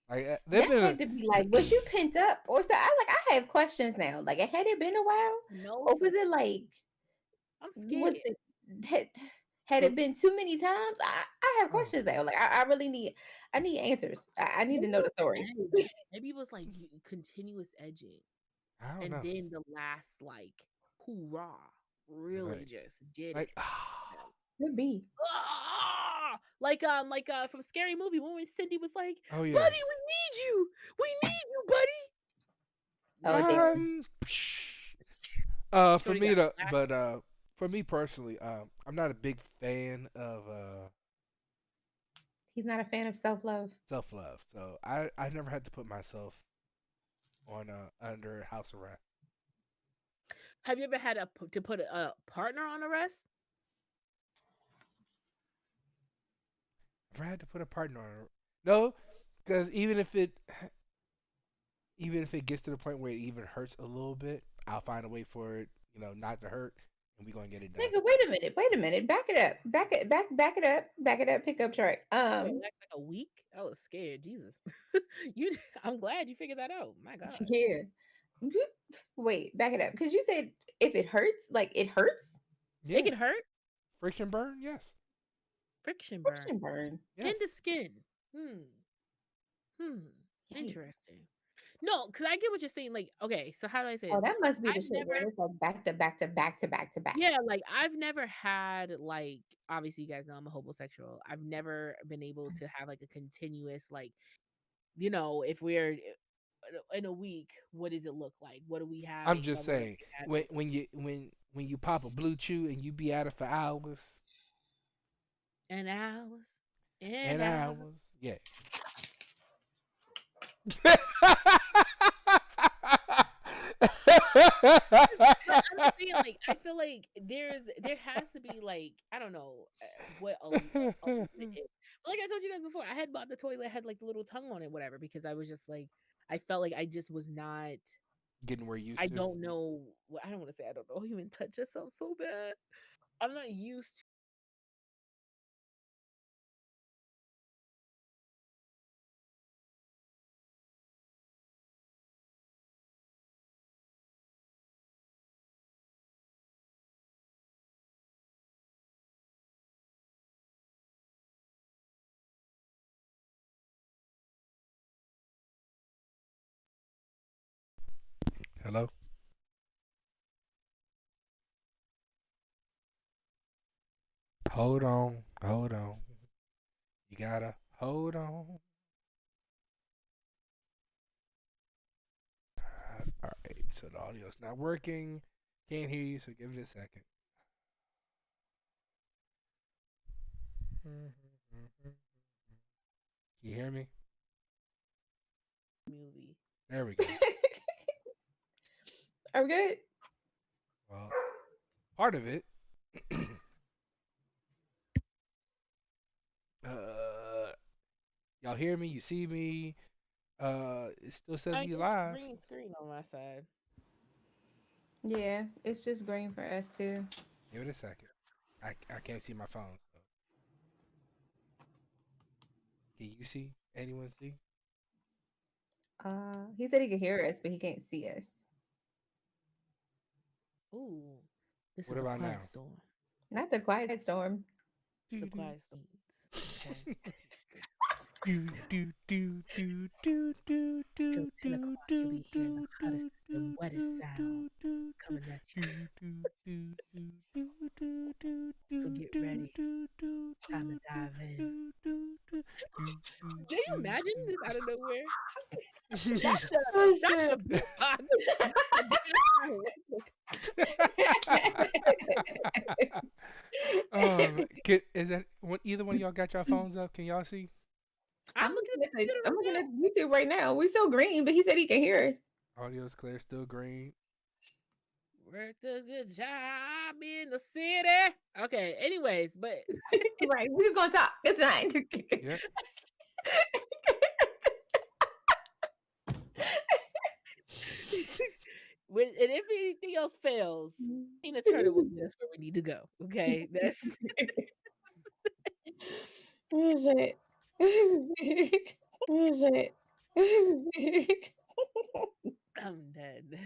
Like they've that been had to be like, was you pent up or so? I have questions now. Like, had it been a while, No, or sir. was it like, I'm was scared. it had for, it been too many times? I have oh, questions now. Like, I really need answers. I need to know the story. Maybe it was like continuous edging. I don't And know. then the last, like, hoorah really Like just did like it. Could be. Like from Scary Movie when Cindy was like, oh yeah. "Buddy, we need you, buddy." Oh damn. For Shorty me got to blasted. but for me personally, I'm not a big fan of He's not a fan of self love. self love. So I never had to put myself on under house arrest. Have you ever had to put a partner on arrest? Never had to put a partner on her. No, because even if it gets to the point where it even hurts a little bit, I'll find a way for it, not to hurt, and we're gonna get it done. Nigga, wait a minute. Back it up. Back it up. Pickup truck. Like a week? I was scared. Jesus. I'm glad you figured that out. My God. Yeah. Wait, back it up. Because you said if it hurts, like it hurts? Yeah, It can hurt. friction burn. Yes, Friction burn. Friction burn. yes. In the skin. Yikes. Interesting. No, because I get what you're saying. Like, okay, so how do I say Oh, this? that must be the I've shit where never, it's like back to back to back to back to back. yeah, like I've never had like, obviously you guys know I'm a homosexual. I've never been able to have like a continuous like, if we're in a week, what does it look like? What are we having? I'm just What are saying we when you pop a blue chew and you be at it for hours and hours and and hours. hours, yeah. No, I'm just saying, like, I feel like there has to be like, I don't know what a limit is. But like I told you guys before, I had bought the toy that had like the little tongue on it, whatever, because I was just like, I felt like I just was not. Getting where you I used to. don't know. I don't want to say I don't know. Human touch just sounds so bad. I'm not used Hello. Hold on. Hold on. You gotta hold on. All right. So the audio's not working. Can't hear you. So give it a second. Can you hear me? movie. There we go. Are we good? Well, part of it. Y'all hear me? You see me? It still says I me guess live. green screen on my side. Yeah, it's just green for us too. Give it a second. I can't see my phone. So. Can you see? Anyone see? He said he could hear us, but he can't see us. Ooh, this What is the about quiet now? storm. Not the quiet storm. The quiet storm. Okay. Do do do do do do Till do 10 do o'clock, you'll do be hearing the do hottest do and wettest sounds coming at you. So get ready. Time to dive in. Can you imagine this out of nowhere? Oh Not shit. the beatbox. Is that either one of y'all got your phones up? Can y'all see? I'm looking at the computer I'm right looking now. at YouTube right now. We still green, but he said he can hear us. Audio's clear, still green. worked a good job in the city. Okay, anyways, but Right. We're just gonna talk. It's fine. Yep. and if anything else fails, Tina Turner will get us where we need to go. Okay, that's Oh shit. Oh shit. I'm dead.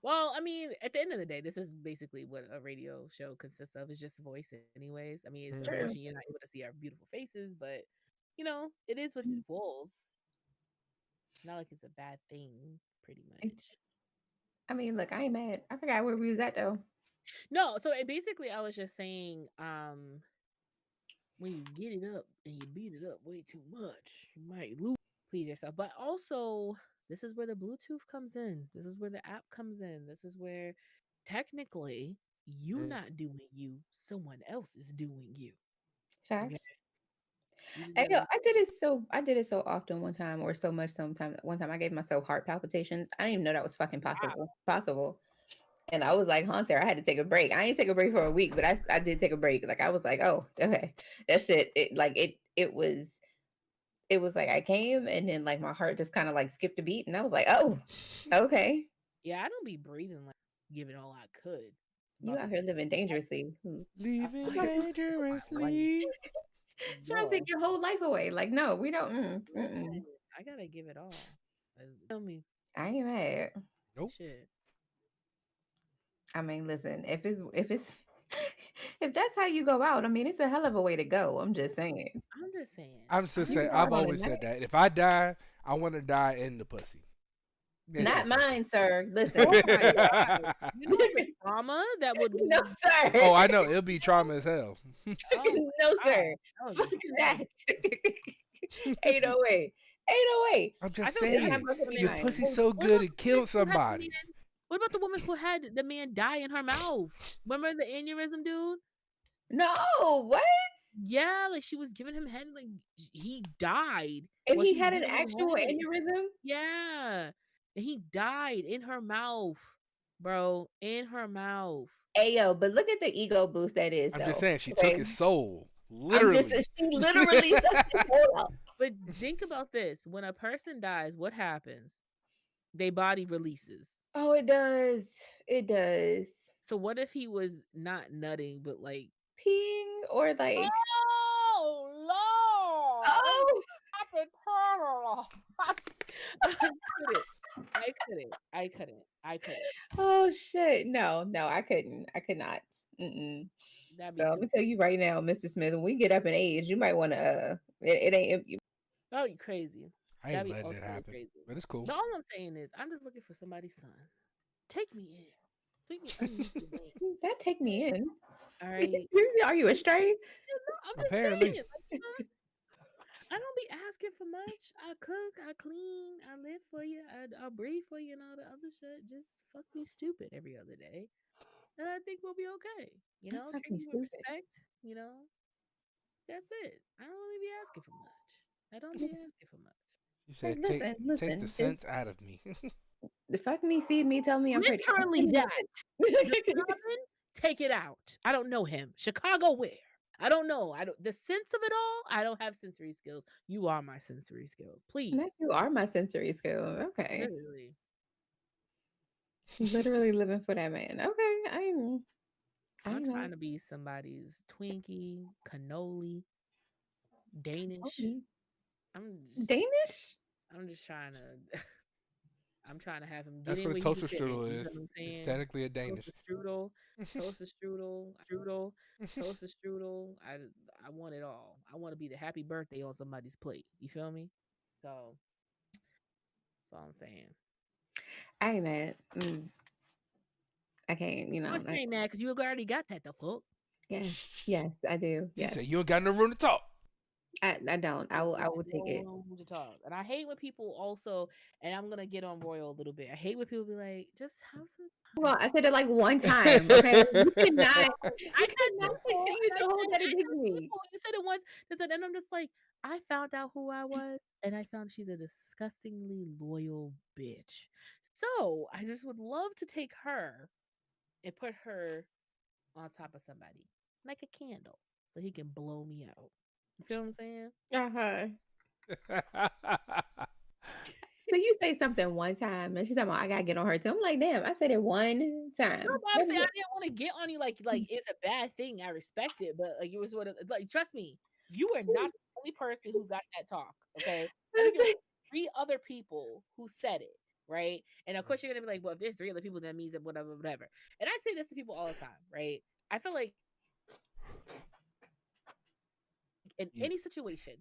Well, I mean, at the end of the day, this is basically what a radio show consists of. It's just voice, anyways. I mean, it's Mhm. unfortunate you're not able to see our beautiful faces, but it is what it was. Not like it's a bad thing, pretty much. I mean, look, I ain't mad. I forgot where we was at though. No, so basically, I was just saying, when you get it up and you beat it up way too much, you might lose. Please yourself, but also this is where the Bluetooth comes in. This is where the app comes in. This is where technically you Mm. not doing you, someone else is doing you. Facts. Okay? You just Hey, gotta yo, I did it so often one time, or so much sometimes. One time I gave myself heart palpitations. I didn't even know that was fucking possible. And I was like, Haunter, I had to take a break. I ain't take a break for a week, but I did take a break. Like I was like, oh, okay. That shit, it was like I came and then like my heart just kind of like skipped a beat and I was like, oh, okay. Yeah, I don't be breathing like giving all I could. You About out to here living dangerously. Leaving my life. dangerously. Trying to take your whole life away. Like, no, we don't. Listen, I gotta give it all. Tell me I ain't mad. Nope. shit. I mean, listen, if if that's how you go out, I mean, it's a hell of a way to go. I'm just saying. I'm just saying. I'm just You saying. go I've out on a always night. said that if I die, I want to die in the pussy. It's Not that simple. mine, sir. Listen. Oh my god! You know the trauma that would be. No, sir. Oh, I know. It'll be trauma as hell. Oh No, sir. God, Fuck that that. 808. 808. I'm I just feel saying. bad. Your Fine. pussy's What so about good the it killed woman who had the somebody. man- What about the woman who had the man die in her mouth? Remember the aneurysm dude? No, what? Yeah, like she was giving him head, like he died. And while he she was had an giving him actual head. aneurysm? Yeah, and he died in her mouth, bro, in her mouth. Ayo, but look at the ego boost that is, I'm though. just saying. She took Okay. his soul. I'm just, Literally. she literally sucked his soul out. But think about this: when a person dies, what happens? Their body releases. Oh, it does. It does. So what if he was not nutting, but like, Peeing or like, oh Lord, oh, I couldn't. oh shit. No, I couldn't. I could not. Mm-mm. That'd So be let me too. tell you right now, Mr. Smith, when we get up in age, you might want to, it ain't, That'd be crazy. I That'd ain't be letting it ultimately happen. crazy. But it's cool. But all I'm saying is, I'm just looking for somebody's son. Take me in. Take me underneath your wing. that take me in. All right. Are you astray? I'm just Apparently. saying. I don't be asking for much. I cook, I clean, I live for you, I breathe for you, and all the other shit. Just fuck me stupid every other day, and I think we'll be okay. Fuck Treat me me with stupid. respect. That's it. I don't really be asking for much. I don't be asking for much. You said Like, take the sense out of me. The fuck me, feed me, tell me I'm pretty. Literally that. Robin, take it out. I don't know him. Chicago where? I don't know. I don't the sense of it all. I don't have sensory skills. You are my sensory skills. Please. You are my sensory skill. Okay. Literally. Literally living for that man. Okay. I'm know. trying to be somebody's Twinkie, cannoli, Danish. Okay. I'm just trying to I'm trying to have him get That's in what where a he toaster can fit in, strudel you know is. what I'm saying? It's technically a Danish. Toaster strudel. I want it all. I want to be the happy birthday on somebody's plate. You feel me? So that's all I'm saying. I ain't mad. I can't, I'm saying that because you already got that the fuck. Yes, I do. She Yes. said you ain't got no room to talk. I don't. I will take it. To talk. And I hate when people also, and I'm gonna get on Royal a little bit. I hate when people be like, just have some time. Well, I said it like one time. Okay, you cannot continue to hold that against me. You said it once, and I'm just like, I found out who I was, and I found she's a disgustingly loyal bitch. So I just would love to take her and put her on top of somebody like a candle so he can blow me out. You feel what I'm saying? So you say something one time, and she's talking about I gotta get on her too. I'm like, damn, I said it one time. No, but I'm saying I didn't want to get on you like it's a bad thing. I respect it, but like it was like trust me, you are not the only person who got that talk. Okay, I think there were 3 other people who said it, right? And of course you're gonna be like, well, if there's 3 other people, that means that whatever, whatever. And I say this to people all the time, right? I feel like in any situation,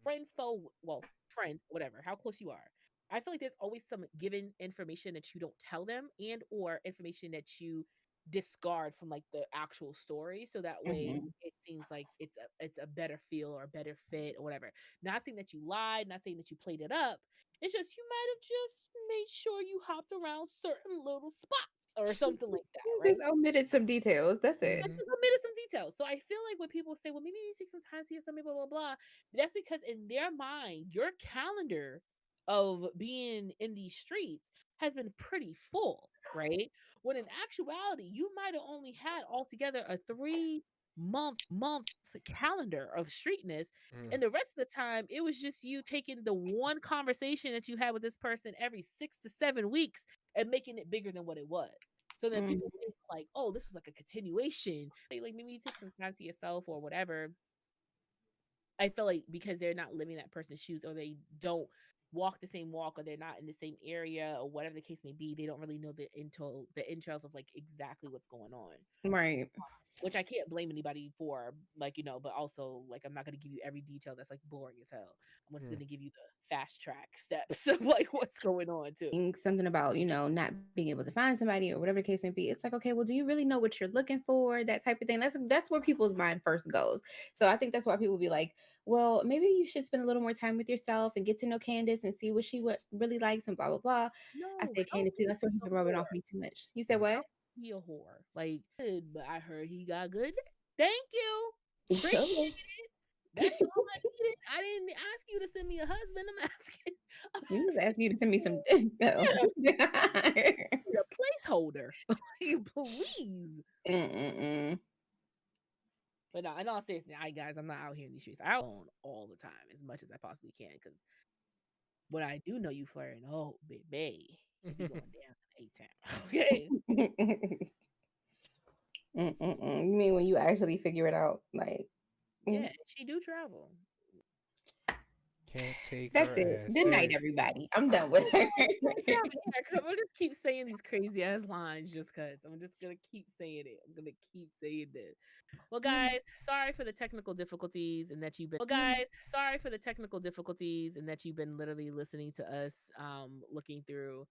friend, foe, well, friend, whatever, how close you are. I feel like there's always some given information that you don't tell them and or information that you discard from like the actual story so that way it seems like it's a better feel or a better fit or whatever. Not saying that you lied, not saying that you played it up. It's just you might have just made sure you hopped around certain little spots or something like that, right? Just omitted some details. That's it. Just omitted some details. So I feel like when people say, well, maybe you take some time to get something, blah, blah, blah, that's because in their mind, your calendar of being in these streets has been pretty full, right? When in actuality, you might have only had altogether a 3-month calendar of streetness. And the rest of the time, it was just you taking the one conversation that you had with this person every 6 to 7 weeks and making it bigger than what it was. So then people think like, oh, this was like a continuation. Like maybe you take some time to yourself or whatever. I feel like because they're not living that person's shoes or they don't walk the same walk or they're not in the same area or whatever the case may be, they don't really know the entrails of like exactly what's going on. Right. Which I can't blame anybody for, like, you know, but also like I'm not gonna give you every detail that's like boring as hell. I'm just gonna give you the fast track steps of like what's going on too. Something about, not being able to find somebody or whatever the case may be. It's like, okay, well, do you really know what you're looking for? That type of thing. That's where people's mind first goes. So I think that's why people be like, well, maybe you should spend a little more time with yourself and get to know Candace and see what she really likes and blah, blah, blah. I said, Candace, that's where he's been rubbing off me too much. You said what? He a whore. Like, but I heard he got good. Thank you. Sure. Appreciate it. That's all I needed. I didn't ask you to send me a husband. I'm asking. He was asking you to send me some a placeholder. Please. But no, in all seriousness, guys, I'm not out here in these streets. I own all the time as much as I possibly can because when I do know you flirting, oh baby, you going down in A-Town. Okay. You mean when you actually figure it out? Like, yeah, she do travel. Can't take that's her it. ass Good night, serious. everybody. I'm done with her. Yeah, because I'm gonna just keep saying these crazy ass lines just because I'm just gonna keep saying it. I'm gonna keep saying this. Well, guys, sorry for the technical difficulties and that you've been. Literally listening to us, looking through.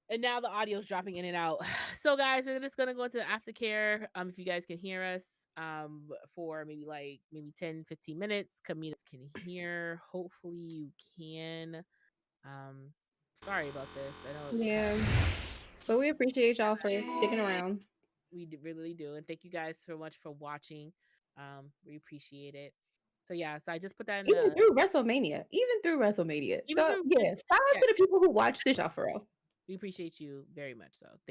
And now the audio's dropping in and out. So, guys, we're just gonna go into aftercare. If you guys can hear us, for maybe 10, 15 minutes. Camila can hear. Hopefully, you can. Sorry about this. I know. Yeah, but we appreciate y'all for sticking around. We really do, and thank you guys so much for watching. We appreciate it. So yeah, so I just put that in Even through WrestleMania. So yeah, shout out to the people who watch this show for real. We appreciate you very much. So thank